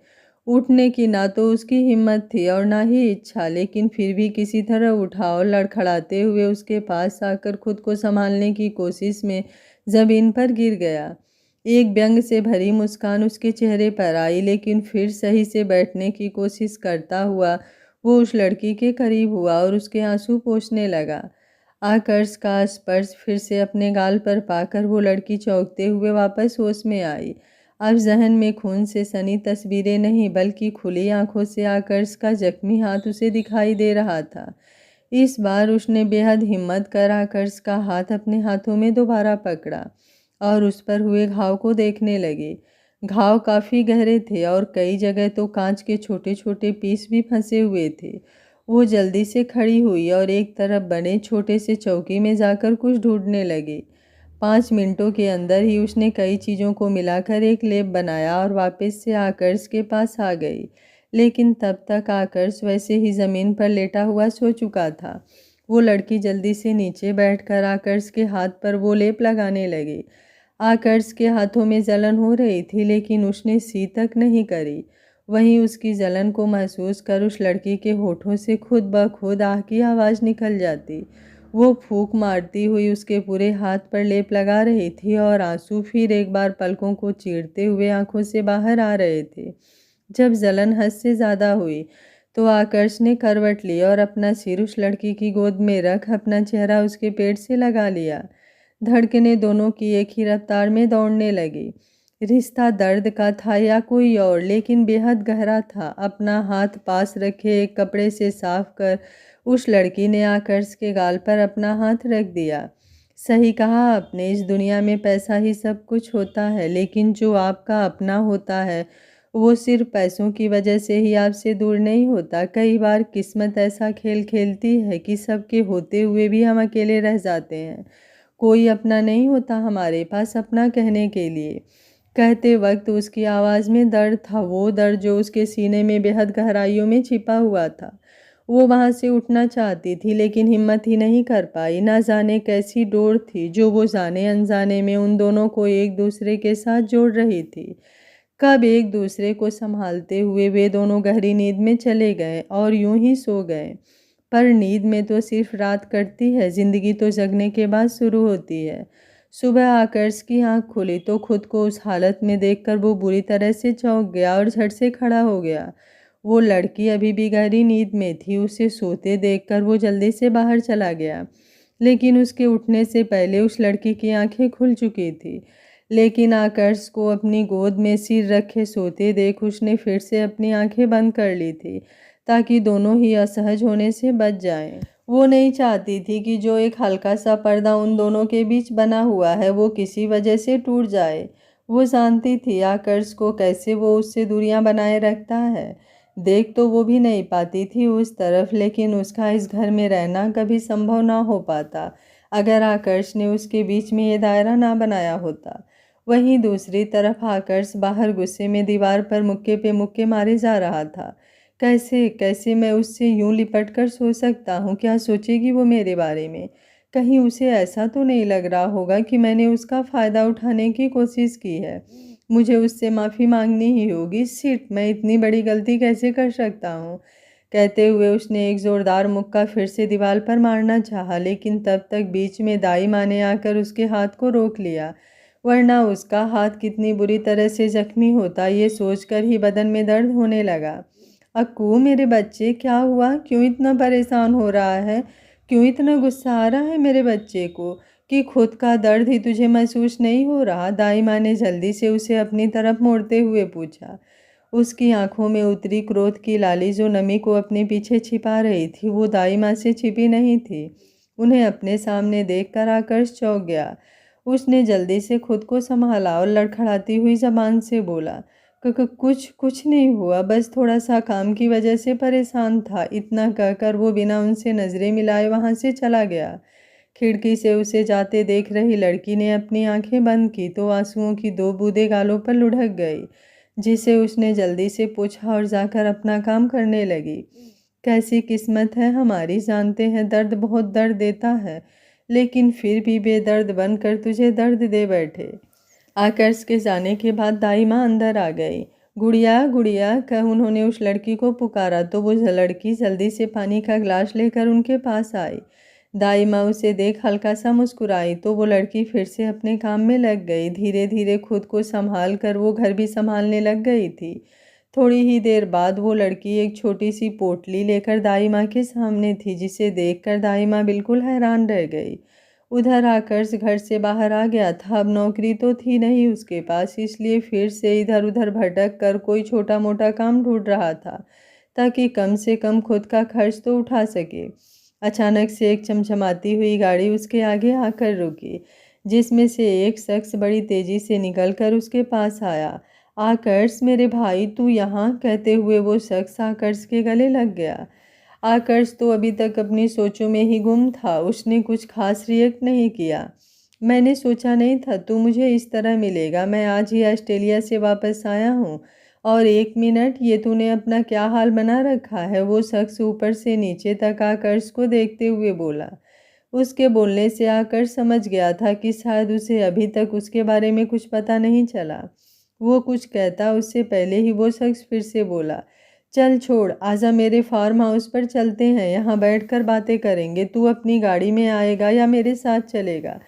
उठने की ना तो उसकी हिम्मत थी और ना ही इच्छा, लेकिन फिर भी किसी तरह उठा और लड़खड़ाते हुए उसके पास आकर खुद को संभालने की कोशिश में जमीन पर गिर गया। एक व्यंग से भरी मुस्कान उसके चेहरे पर आई, लेकिन फिर सही से बैठने की कोशिश करता हुआ वो उस लड़की के करीब हुआ और उसके आंसू पोंछने लगा। आकर्ष का स्पर्श फिर से अपने गाल पर पाकर वो लड़की चौंकते हुए वापस होश में आई। अब जहन में खून से सनी तस्वीरें नहीं, बल्कि खुली आंखों से आकर्ष का जख्मी हाथ उसे दिखाई दे रहा था। इस बार उसने बेहद हिम्मत कर आकर्ष का हाथ अपने हाथों में दोबारा पकड़ा और उस पर हुए घाव को देखने लगी। घाव काफ़ी गहरे थे और कई जगह तो कांच के छोटे छोटे पीस भी फंसे हुए थे। वो जल्दी से खड़ी हुई और एक तरफ बने छोटे से चौकी में जाकर कुछ ढूंढने लगी। 5 मिनटों के अंदर ही उसने कई चीज़ों को मिलाकर एक लेप बनाया और वापस से आकर्ष के पास आ गई। लेकिन तब तक आकर्ष वैसे ही ज़मीन पर लेटा हुआ सो चुका था। वो लड़की जल्दी से नीचे बैठकर आकर्ष के हाथ पर वो लेप लगाने लगी। आकर्ष के हाथों में जलन हो रही थी, लेकिन उसने सी तक नहीं करी। वहीं उसकी जलन को महसूस कर उस लड़की के होठों से खुद ब खुद आह की आवाज़ निकल जाती। वो फूंक मारती हुई उसके पूरे हाथ पर लेप लगा रही थी और आंसू फिर एक बार पलकों को चीरते हुए आंखों से बाहर आ रहे थे। जब जलन हद से ज़्यादा हुई तो आकर्ष ने करवट ली और अपना सिर उस लड़की की गोद में रख अपना चेहरा उसके पेट से लगा लिया। धड़कनें दोनों की एक ही रफ्तार में दौड़ने लगी। रिश्ता दर्द का था या कोई और, लेकिन बेहद गहरा था। अपना हाथ पास रखे एक कपड़े से साफ कर उस लड़की ने आकर्ष के गाल पर अपना हाथ रख दिया। सही कहा आपने, इस दुनिया में पैसा ही सब कुछ होता है, लेकिन जो आपका अपना होता है वो सिर्फ पैसों की वजह से ही आपसे दूर नहीं होता। कई बार किस्मत ऐसा खेल खेलती है कि सबके होते हुए भी हम अकेले रह जाते हैं। कोई अपना नहीं होता हमारे पास अपना कहने के लिए। कहते वक्त उसकी आवाज़ में दर्द था, वो दर्द जो उसके सीने में बेहद गहराइयों में छिपा हुआ था। वो वहाँ से उठना चाहती थी, लेकिन हिम्मत ही नहीं कर पाई। ना जाने कैसी डोर थी जो वो जाने अनजाने में उन दोनों को एक दूसरे के साथ जोड़ रही थी। कब एक दूसरे को संभालते हुए वे दोनों गहरी नींद में चले गए और यूं ही सो गए। पर नींद में तो सिर्फ रात कटती है, जिंदगी तो जगने के बाद शुरू होती है। सुबह आकर्ष की आंख खुली तो खुद को उस हालत में देखकर वो बुरी तरह से चौंक गया और झट से खड़ा हो गया। वो लड़की अभी भी गहरी नींद में थी। उसे सोते देखकर वो जल्दी से बाहर चला गया, लेकिन उसके उठने से पहले उस लड़की की आंखें खुल चुकी थी। लेकिन आकर्ष को अपनी गोद में सिर रखे सोते देख उसने फिर से अपनी आंखें बंद कर ली थी, ताकि दोनों ही असहज होने से बच जाएं। वो नहीं चाहती थी कि जो एक हल्का सा पर्दा उन दोनों के बीच बना हुआ है वो किसी वजह से टूट जाए। वो जानती थी आकर्ष को कैसे वो उससे दूरियां बनाए रखता है। देख तो वो भी नहीं पाती थी उस तरफ, लेकिन उसका इस घर में रहना कभी संभव ना हो पाता अगर आकर्ष ने उसके बीच में ये दायरा ना बनाया होता। वहीं दूसरी तरफ आकर्ष बाहर गुस्से में दीवार पर मुक्के पे मुक्के मारे जा रहा था। कैसे कैसे मैं उससे यूं लिपट कर सो सकता हूँ? क्या सोचेगी वो मेरे बारे में? कहीं उसे ऐसा तो नहीं लग रहा होगा कि मैंने उसका फ़ायदा उठाने की कोशिश की है। मुझे उससे माफ़ी मांगनी ही होगी। शिट, मैं इतनी बड़ी गलती कैसे कर सकता हूँ? कहते हुए उसने एक ज़ोरदार मुक्का फिर से दीवार पर मारना चाहा, लेकिन तब तक बीच में दाई माँ ने आकर उसके हाथ को रोक लिया। वरना उसका हाथ कितनी बुरी तरह से जख्मी होता, ये सोचकर ही बदन में दर्द होने लगा। अक्कू, मेरे बच्चे, क्या हुआ? क्यों इतना परेशान हो रहा है? क्यों इतना गुस्सा आ रहा है मेरे बच्चे को कि खुद का दर्द ही तुझे महसूस नहीं हो रहा? दाई माँ ने जल्दी से उसे अपनी तरफ मोड़ते हुए पूछा। उसकी आंखों में उतरी क्रोध की लाली जो नमी को अपने पीछे छिपा रही थी, वो दाई माँ से छिपी नहीं थी। उन्हें अपने सामने देखकर आकर्ष चौंक गया। उसने जल्दी से खुद को संभाला और लड़खड़ाती हुई जबान से बोला, कुछ कुछ नहीं हुआ, बस थोड़ा सा काम की वजह से परेशान था। इतना कहकर वो बिना उनसे नजरें मिलाए वहां से चला गया। खिड़की से उसे जाते देख रही लड़की ने अपनी आंखें बंद की तो आंसुओं की 2 बूंदें गालों पर लुढ़क गई, जिसे उसने जल्दी से पोंछा और जाकर अपना काम करने लगी। कैसी किस्मत है हमारी, जानते हैं दर्द बहुत दर्द देता है, लेकिन फिर भी बेदर्द बनकर तुझे दर्द दे बैठे। आकर्ष के जाने के बाद दाई माँ अंदर आ गई। गुड़िया गुड़िया कह उन्होंने उस लड़की को पुकारा तो वो लड़की जल्दी से पानी का ग्लास लेकर उनके पास आई। दाई माँ उसे देख हल्का सा मुस्कुराई तो वो लड़की फिर से अपने काम में लग गई। धीरे धीरे खुद को संभाल कर वो घर भी संभालने लग गई थी। थोड़ी ही देर बाद वो लड़की एक छोटी सी पोटली लेकर दाई माँ के सामने थी, जिसे देखकर दाई माँ बिल्कुल हैरान रह गई। उधर आकर्ष घर से बाहर आ गया था। अब नौकरी तो थी नहीं उसके पास, इसलिए फिर से इधर उधर भटक कर कोई छोटा मोटा काम ढूंढ रहा था, ताकि कम से कम खुद का खर्च तो उठा सके। अचानक से एक चमचमाती हुई गाड़ी उसके आगे आकर रुकी, जिसमें से एक शख्स बड़ी तेजी से निकलकर उसके पास आया। आकर्ष, मेरे भाई, तू यहाँ? कहते हुए वो शख्स आकर्ष के गले लग गया। आकर्ष तो अभी तक अपनी सोचों में ही गुम था। उसने कुछ खास रिएक्ट नहीं किया। मैंने सोचा नहीं था तू मुझे इस तरह मिलेगा। मैं आज ही ऑस्ट्रेलिया से वापस आया हूँ और 1 मिनट, ये तूने अपना क्या हाल बना रखा है? वो शख्स ऊपर से नीचे तक आकर्ष को देखते हुए बोला। उसके बोलने से आकर्ष समझ गया था कि शायद उसे अभी तक उसके बारे में कुछ पता नहीं चला। वो कुछ कहता उससे पहले ही वो शख्स फिर से बोला, चल छोड़, आजा मेरे फार्म हाउस पर चलते हैं, यहाँ बैठकर बातें करेंगे। तू अपनी गाड़ी में आएगा या मेरे साथ चलेगा?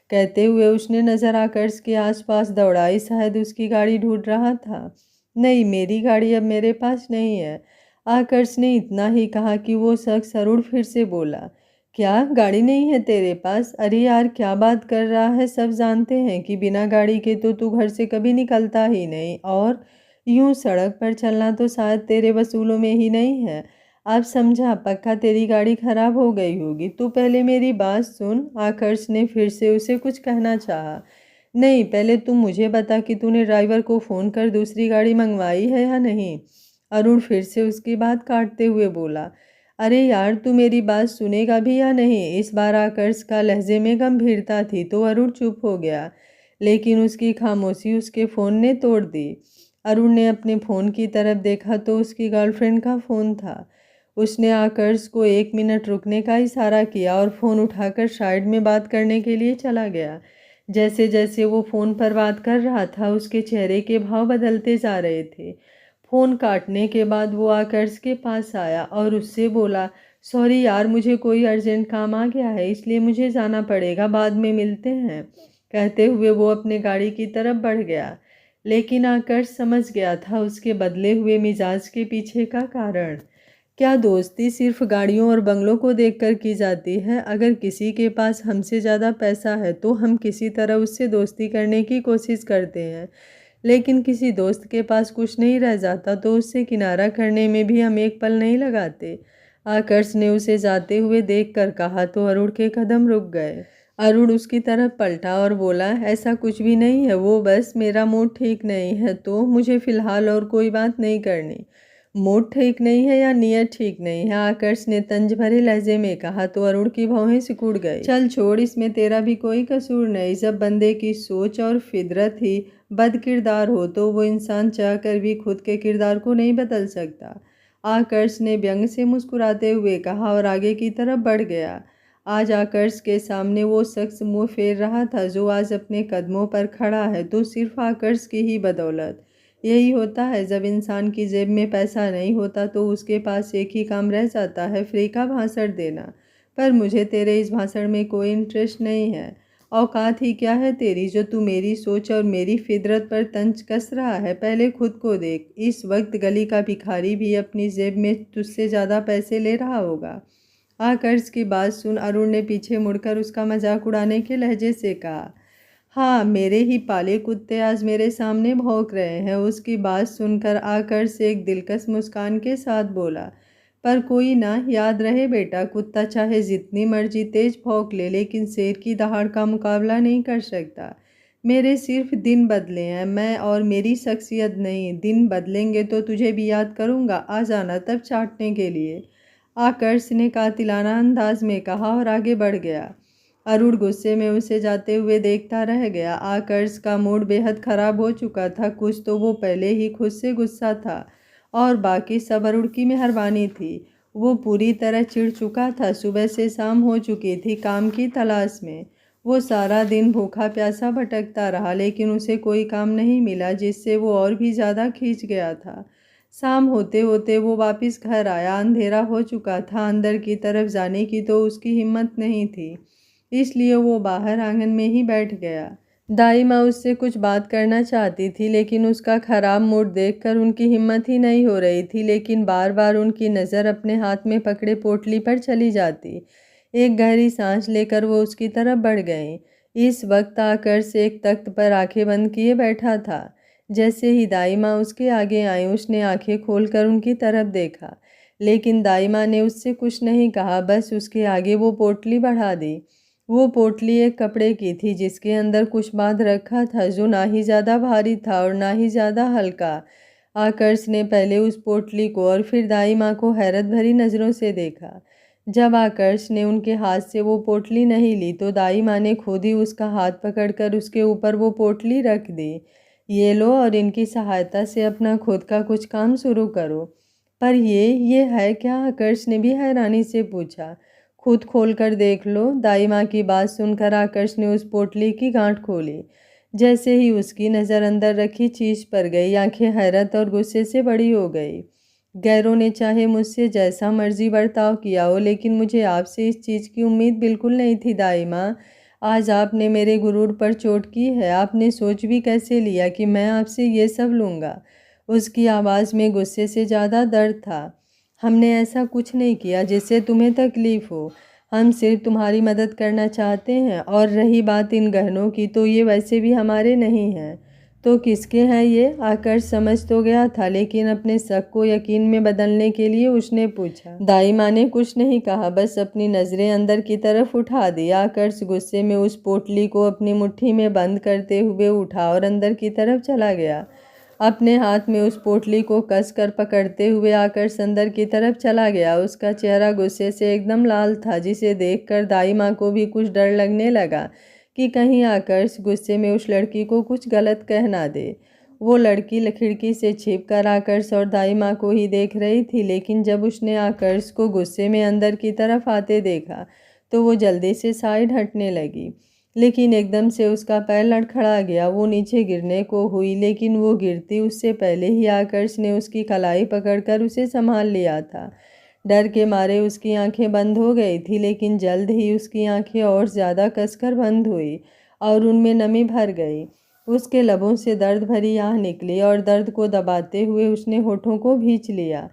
कहते हुए उसने नज़र आकर्ष के आसपास दौड़ाई, शायद उसकी गाड़ी ढूंढ रहा था। नहीं, मेरी गाड़ी अब मेरे पास नहीं है। आकर्ष ने इतना ही कहा कि वो शख्स अरुण फिर से बोला, क्या गाड़ी नहीं है तेरे पास? अरे यार, क्या बात कर रहा है? सब जानते हैं कि बिना गाड़ी के तो तू घर से कभी निकलता ही नहीं, और यूं सड़क पर चलना तो शायद तेरे वसूलों में ही नहीं है। अब समझा, पक्का तेरी गाड़ी खराब हो गई होगी। तू पहले मेरी बात सुन। आकर्ष ने फिर से उसे कुछ कहना चाहा। नहीं, पहले तुम मुझे बता कि तूने ड्राइवर को फ़ोन कर दूसरी गाड़ी मंगवाई है या नहीं? अरुण फिर से उसकी बात काटते हुए बोला। अरे यार, तू मेरी बात सुनेगा भी या नहीं? इस बार आकर्ष का लहजे में गंभीरता थी तो अरुण चुप हो गया, लेकिन उसकी खामोशी उसके फ़ोन ने तोड़ दी। अरुण ने अपने फ़ोन की तरफ देखा तो उसकी गर्लफ्रेंड का फ़ोन था। उसने आकर्ष को 1 मिनट रुकने का इशारा किया और फ़ोन उठाकर साइड में बात करने के लिए चला गया। जैसे जैसे वो फ़ोन पर बात कर रहा था, उसके चेहरे के भाव बदलते जा रहे थे। फ़ोन काटने के बाद वो आकर्ष के पास आया और उससे बोला, सॉरी यार, मुझे कोई अर्जेंट काम आ गया है, इसलिए मुझे जाना पड़ेगा, बाद में मिलते हैं। कहते हुए वो अपने गाड़ी की तरफ बढ़ गया, लेकिन आकर्ष समझ गया था उसके बदले हुए मिजाज के पीछे का कारण। क्या दोस्ती सिर्फ गाड़ियों और बंगलों को देखकर की जाती है? अगर किसी के पास हमसे ज़्यादा पैसा है तो हम किसी तरह उससे दोस्ती करने की कोशिश करते हैं, लेकिन किसी दोस्त के पास कुछ नहीं रह जाता तो उससे किनारा करने में भी हम एक पल नहीं लगाते। आकर्ष ने उसे जाते हुए देखकर कहा तो अरुण के कदम रुक गए। अरुण उसकी तरफ पलटा और बोला, ऐसा कुछ भी नहीं है, वो बस मेरा मूड ठीक नहीं है, तो मुझे फ़िलहाल और कोई बात नहीं करनी। मूड ठीक नहीं है या नीयत ठीक नहीं है? आकर्ष ने तंज भरे लहजे में कहा तो अरुण की भौहें सिकुड़ गई। चल छोड़, इसमें तेरा भी कोई कसूर नहीं। जब बंदे की सोच और फितरत ही बद किरदार हो तो वो इंसान चाहकर भी खुद के किरदार को नहीं बदल सकता। आकर्ष ने व्यंग से मुस्कुराते हुए कहा और आगे की तरफ बढ़ गया। आज आकर्ष के सामने वो शख्स मुंह फेर रहा था जो आज अपने कदमों पर खड़ा है तो सिर्फ आकर्ष की ही बदौलत। यही होता है, जब इंसान की जेब में पैसा नहीं होता तो उसके पास एक ही काम रह जाता है, फ्री का भाषण देना। पर मुझे तेरे इस भाषण में कोई इंटरेस्ट नहीं है। औकात ही क्या है तेरी जो तू मेरी सोच और मेरी फितरत पर तंज कस रहा है? पहले खुद को देख। इस वक्त गली का भिखारी भी अपनी जेब में तुझसे ज़्यादा पैसे ले रहा होगा। आकर्ष की बात सुन अरुण ने पीछे मुड़कर उसका मजाक उड़ाने के लहजे से कहा। हाँ, मेरे ही पाले कुत्ते आज मेरे सामने भौंक रहे हैं। उसकी बात सुनकर आकर्ष एक दिलकश मुस्कान के साथ बोला, पर कोई ना, याद रहे बेटा, कुत्ता चाहे जितनी मर्जी तेज भौंक ले लेकिन शेर की दहाड़ का मुकाबला नहीं कर सकता। मेरे सिर्फ दिन बदले हैं, मैं और मेरी शख्सियत नहीं। दिन बदलेंगे तो तुझे भी याद करूँगा, आ जाना तब चाटने के लिए। आकर्ष ने कातिलाना अंदाज में कहा और आगे बढ़ गया। अरुण गुस्से में उसे जाते हुए देखता रह गया। आकर्ष का मूड बेहद ख़राब हो चुका था। कुछ तो वो पहले ही खुद से गुस्सा था और बाकी सब अरुण की मेहरबानी थी। वो पूरी तरह चिढ़ चुका था। सुबह से शाम हो चुकी थी काम की तलाश में। वो सारा दिन भूखा प्यासा भटकता रहा, लेकिन उसे कोई काम नहीं मिला, जिससे वो और भी ज़्यादा खींच गया था। शाम होते होते वो वापस घर आया। अंधेरा हो चुका था। अंदर की तरफ जाने की तो उसकी हिम्मत नहीं थी, इसलिए वो बाहर आंगन में ही बैठ गया। दाई माँ उससे कुछ बात करना चाहती थी, लेकिन उसका खराब मूड देखकर उनकी हिम्मत ही नहीं हो रही थी। लेकिन बार बार उनकी नज़र अपने हाथ में पकड़े पोटली पर चली जाती। एक गहरी सांस लेकर वो उसकी तरफ बढ़ गई। इस वक्त आकर्ष एक तख्त पर आंखें बंद किए बैठा था। जैसे ही दाई माँ उसके आगे आई, उसने आंखें खोलकर उनकी तरफ देखा, लेकिन दाई माँ ने उससे कुछ नहीं कहा, बस उसके आगे वो पोटली बढ़ा दी। वो पोटली एक कपड़े की थी जिसके अंदर कुछ बांध रखा था, जो ना ही ज़्यादा भारी था और ना ही ज़्यादा हल्का। आकर्ष ने पहले उस पोटली को और फिर दाई माँ को हैरत भरी नज़रों से देखा। जब आकर्ष ने उनके हाथ से वो पोटली नहीं ली तो दाई माँ ने खुद ही उसका हाथ पकड़कर उसके ऊपर वो पोटली रख दी। ये लो और इनकी सहायता से अपना खुद का कुछ काम शुरू करो। पर ये है क्या? आकर्ष ने भी हैरानी से पूछा। खुद खोल कर देख लो। दाई माँ की बात सुनकर आकर्ष ने उस पोटली की गांठ खोली। जैसे ही उसकी नज़र अंदर रखी चीज़ पर गई, आंखें हैरत और गुस्से से बड़ी हो गई। गैरों ने चाहे मुझसे जैसा मर्जी बर्ताव किया हो, लेकिन मुझे आपसे इस चीज़ की उम्मीद बिल्कुल नहीं थी दाई माँ। आज आपने मेरे गुरूर पर चोट की है। आपने सोच भी कैसे लिया कि मैं आपसे ये सब लूँगा? उसकी आवाज़ में गुस्से से ज़्यादा दर्द था। हमने ऐसा कुछ नहीं किया जिससे तुम्हें तकलीफ़ हो। हम सिर्फ तुम्हारी मदद करना चाहते हैं। और रही बात इन गहनों की, तो ये वैसे भी हमारे नहीं हैं। तो किसके हैं ये? आकर्ष समझ तो गया था, लेकिन अपने शक को यकीन में बदलने के लिए उसने पूछा। दाई माँ ने कुछ नहीं कहा, बस अपनी नज़रें अंदर की तरफ उठा दी। आकर्ष गुस्से में उस पोटली को अपनी मुट्ठी में बंद करते हुए उठा और अंदर की तरफ चला गया। अपने हाथ में उस पोटली को कसकर पकड़ते हुए आकर्ष अंदर की तरफ चला गया। उसका चेहरा गुस्से से एकदम लाल था, जिसे देखकर दाई माँ को भी कुछ डर लगने लगा कि कहीं आकर्ष गुस्से में उस लड़की को कुछ गलत कह ना दे। वो लड़की खिड़की से छिपकर आकर्ष और दाई माँ को ही देख रही थी, लेकिन जब उसने आकर्ष को गुस्से में अंदर की तरफ आते देखा तो वो जल्दी से साइड हटने लगी। लेकिन एकदम से उसका पैर लड़खड़ा गया। वो नीचे गिरने को हुई, लेकिन वो गिरती उससे पहले ही आकर्ष ने उसकी कलाई पकड़कर उसे संभाल लिया था। डर के मारे उसकी आंखें बंद हो गई थी, लेकिन जल्द ही उसकी आंखें और ज़्यादा कसकर बंद हुई और उनमें नमी भर गई। उसके लबों से दर्द भरी आह निकली और दर्द को दबाते हुए उसने होठों को भींच लिया।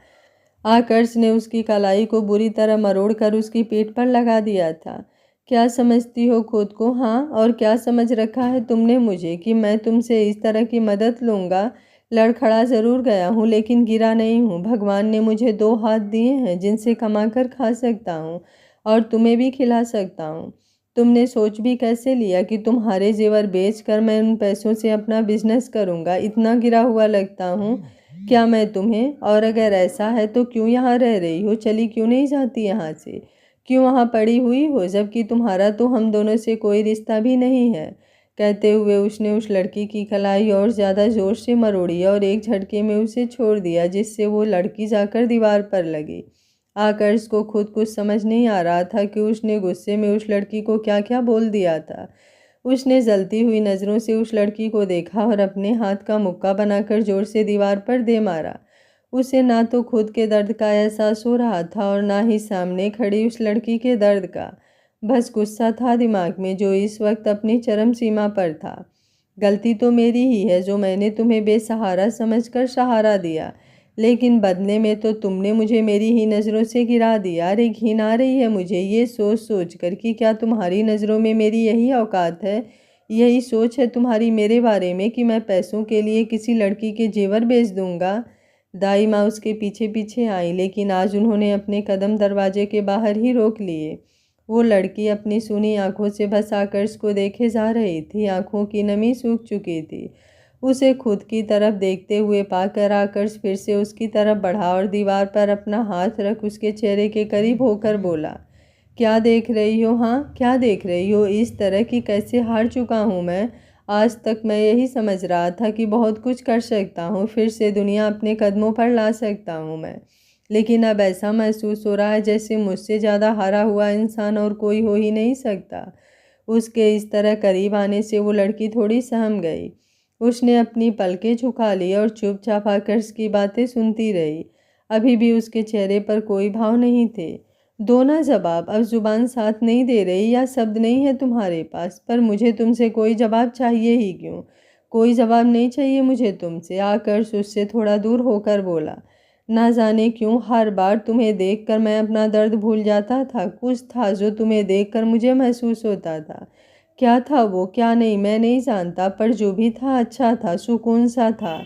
आकर्ष ने उसकी कलाई को बुरी तरह मरोड़ कर उसकी पीठ पर लगा दिया था। क्या समझती हो खुद को? हाँ, और क्या समझ रखा है तुमने मुझे कि मैं तुमसे इस तरह की मदद लूँगा? लड़खड़ा ज़रूर गया हूँ, लेकिन गिरा नहीं हूँ। भगवान ने मुझे 2 हाथ दिए हैं जिनसे कमा कर खा सकता हूँ और तुम्हें भी खिला सकता हूँ। तुमने सोच भी कैसे लिया कि तुम्हारे जेवर बेच कर मैं उन पैसों से अपना बिजनेस करूँगा? इतना गिरा हुआ लगता हूँ क्या मैं तुम्हें? और अगर ऐसा है तो क्यों यहाँ रह रही हो? चली क्यों नहीं जाती यहाँ से? क्यों वहाँ पड़ी हुई हो, जबकि तुम्हारा तो हम दोनों से कोई रिश्ता भी नहीं है? कहते हुए उसने उस लड़की की कलाई और ज़्यादा ज़ोर से मरोड़ी और एक झटके में उसे छोड़ दिया, जिससे वो लड़की जाकर दीवार पर लगी। आकर्ष को खुद कुछ समझ नहीं आ रहा था कि उसने गुस्से में उस लड़की को क्या क्या बोल दिया था। उसने जलती हुई नज़रों से उस लड़की को देखा और अपने हाथ का मुक्का बनाकर जोर से दीवार पर दे मारा। उसे ना तो खुद के दर्द का एहसास हो रहा था और ना ही सामने खड़ी उस लड़की के दर्द का। बस गुस्सा था दिमाग में, जो इस वक्त अपनी चरम सीमा पर था। गलती तो मेरी ही है जो मैंने तुम्हें बेसहारा समझकर सहारा दिया, लेकिन बदले में तो तुमने मुझे मेरी ही नज़रों से गिरा दिया। अरे घिन आ रही है मुझे ये सोच सोच कर कि क्या तुम्हारी नज़रों में मेरी यही औकात है? यही सोच है तुम्हारी मेरे बारे में कि मैं पैसों के लिए किसी लड़की के जेवर बेच दूंगा? दाई माँ उसके पीछे पीछे आई, लेकिन आज उन्होंने अपने कदम दरवाजे के बाहर ही रोक लिए। वो लड़की अपनी सूनी आंखों से बस आकर्ष को देखे जा रही थी। आंखों की नमी सूख चुकी थी। उसे खुद की तरफ देखते हुए पाकर आकर्ष फिर से उसकी तरफ बढ़ा और दीवार पर अपना हाथ रख उसके चेहरे के करीब होकर बोला, क्या देख रही हो? हाँ, क्या देख रही हो? इस तरह की कैसे हार चुका हूँ मैं? आज तक मैं यही समझ रहा था कि बहुत कुछ कर सकता हूँ, फिर से दुनिया अपने कदमों पर ला सकता हूँ मैं, लेकिन अब ऐसा महसूस हो रहा है जैसे मुझसे ज़्यादा हारा हुआ इंसान और कोई हो ही नहीं सकता। उसके इस तरह करीब आने से वो लड़की थोड़ी सहम गई। उसने अपनी पलकें झुका ली और चुपचाप आकर्ष की बातें सुनती रही। अभी भी उसके चेहरे पर कोई भाव नहीं थे। दो ना जवाब। अब जुबान साथ नहीं दे रही या शब्द नहीं है तुम्हारे पास, पर मुझे तुमसे कोई जवाब चाहिए ही क्यों? कोई जवाब नहीं चाहिए मुझे तुमसे। आकर्ष उससे थोड़ा दूर होकर बोला, ना जाने क्यों हर बार तुम्हें देखकर मैं अपना दर्द भूल जाता था। कुछ था जो तुम्हें देखकर मुझे महसूस होता था। क्या था वो, क्या नहीं, मैं नहीं जानता, पर जो भी था अच्छा था, सुकून सा था।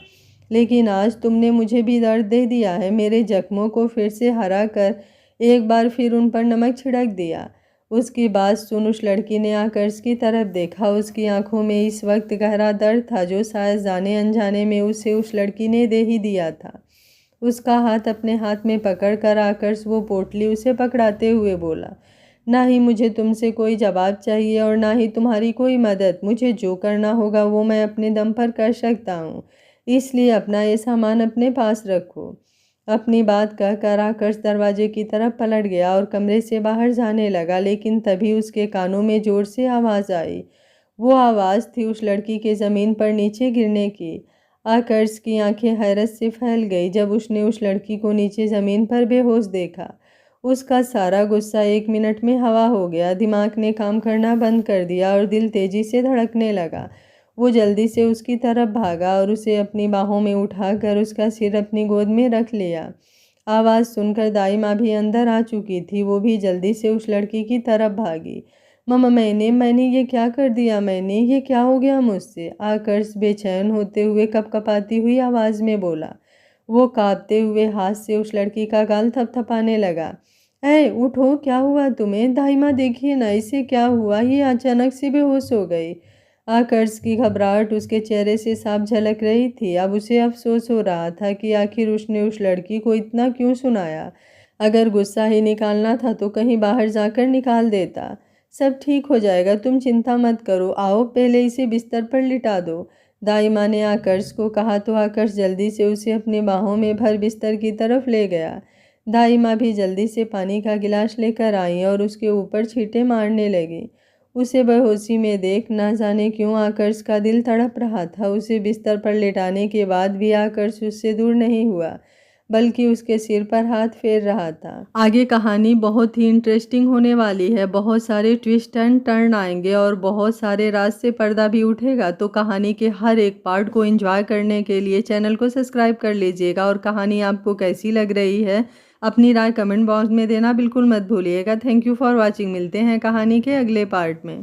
लेकिन आज तुमने मुझे भी दर्द दे दिया है। मेरे जख्मों को फिर से हरा कर एक बार फिर उन पर नमक छिड़क दिया। उसकी बात सुन उस लड़की ने आकर्ष की तरफ देखा। उसकी आंखों में इस वक्त गहरा दर्द था, जो शायद जाने अनजाने में उसे उस लड़की ने दे ही दिया था। उसका हाथ अपने हाथ में पकड़ कर आकर्ष वो पोटली उसे पकड़ाते हुए बोला, ना ही मुझे तुमसे कोई जवाब चाहिए और ना ही तुम्हारी कोई मदद। मुझे जो करना होगा वो मैं अपने दम पर कर सकता हूँ, इसलिए अपना ये सामान अपने पास रखो। अपनी बात कहकर आकर्ष दरवाजे की तरफ पलट गया और कमरे से बाहर जाने लगा, लेकिन तभी उसके कानों में जोर से आवाज़ आई। वो आवाज़ थी उस लड़की के ज़मीन पर नीचे गिरने की। आकर्ष की आंखें हैरत से फैल गई जब उसने उस लड़की को नीचे ज़मीन पर बेहोश देखा। उसका सारा गुस्सा 1 मिनट में हवा हो गया। दिमाग ने काम करना बंद कर दिया और दिल तेजी से धड़कने लगा। वो जल्दी से उसकी तरफ भागा और उसे अपनी बाहों में उठाकर उसका सिर अपनी गोद में रख लिया। आवाज़ सुनकर दाई माँ भी अंदर आ चुकी थी। वो भी जल्दी से उस लड़की की तरफ भागी। मम्मा, मैंने ये क्या कर दिया? ये क्या हो गया मुझसे? आकर्ष बेचैन होते हुए कपकपाती हुई आवाज़ में बोला। वो कांपते हुए हाथ से उस लड़की का गाल थपथपाने लगा। ऐ उठो, क्या हुआ तुम्हें? दाई माँ देखिए ना, इसे क्या हुआ? ये अचानक से बेहोश हो गई। आकर्ष की घबराहट उसके चेहरे से साफ झलक रही थी। अब उसे अफसोस हो रहा था कि आखिर उसने उस लड़की को इतना क्यों सुनाया। अगर गुस्सा ही निकालना था तो कहीं बाहर जाकर निकाल देता। सब ठीक हो जाएगा, तुम चिंता मत करो। आओ पहले इसे बिस्तर पर लिटा दो। दाई माँ ने आकर्ष को कहा तो आकर्ष जल्दी से उसे अपनी बाहों में भर बिस्तर की तरफ ले गया। दाई माँ भी जल्दी से पानी का गिलास लेकर आई और उसके ऊपर छींटे मारने लगी। उसे बेहोशी में देख ना जाने क्यों आकर्ष का दिल तड़प रहा था। उसे बिस्तर पर लेटाने के बाद भी आकर्ष उससे दूर नहीं हुआ, बल्कि उसके सिर पर हाथ फेर रहा था। आगे कहानी बहुत ही इंटरेस्टिंग होने वाली है। बहुत सारे ट्विस्ट एंड टर्न आएंगे और बहुत सारे राज से पर्दा भी उठेगा। तो कहानी के हर एक पार्ट को एंजॉय करने के लिए चैनल को सब्सक्राइब कर लीजिएगा। और कहानी आपको कैसी लग रही है अपनी राय कमेंट बॉक्स में देना बिल्कुल मत भूलिएगा। Thank you for watching. मिलते हैं कहानी के अगले पार्ट में।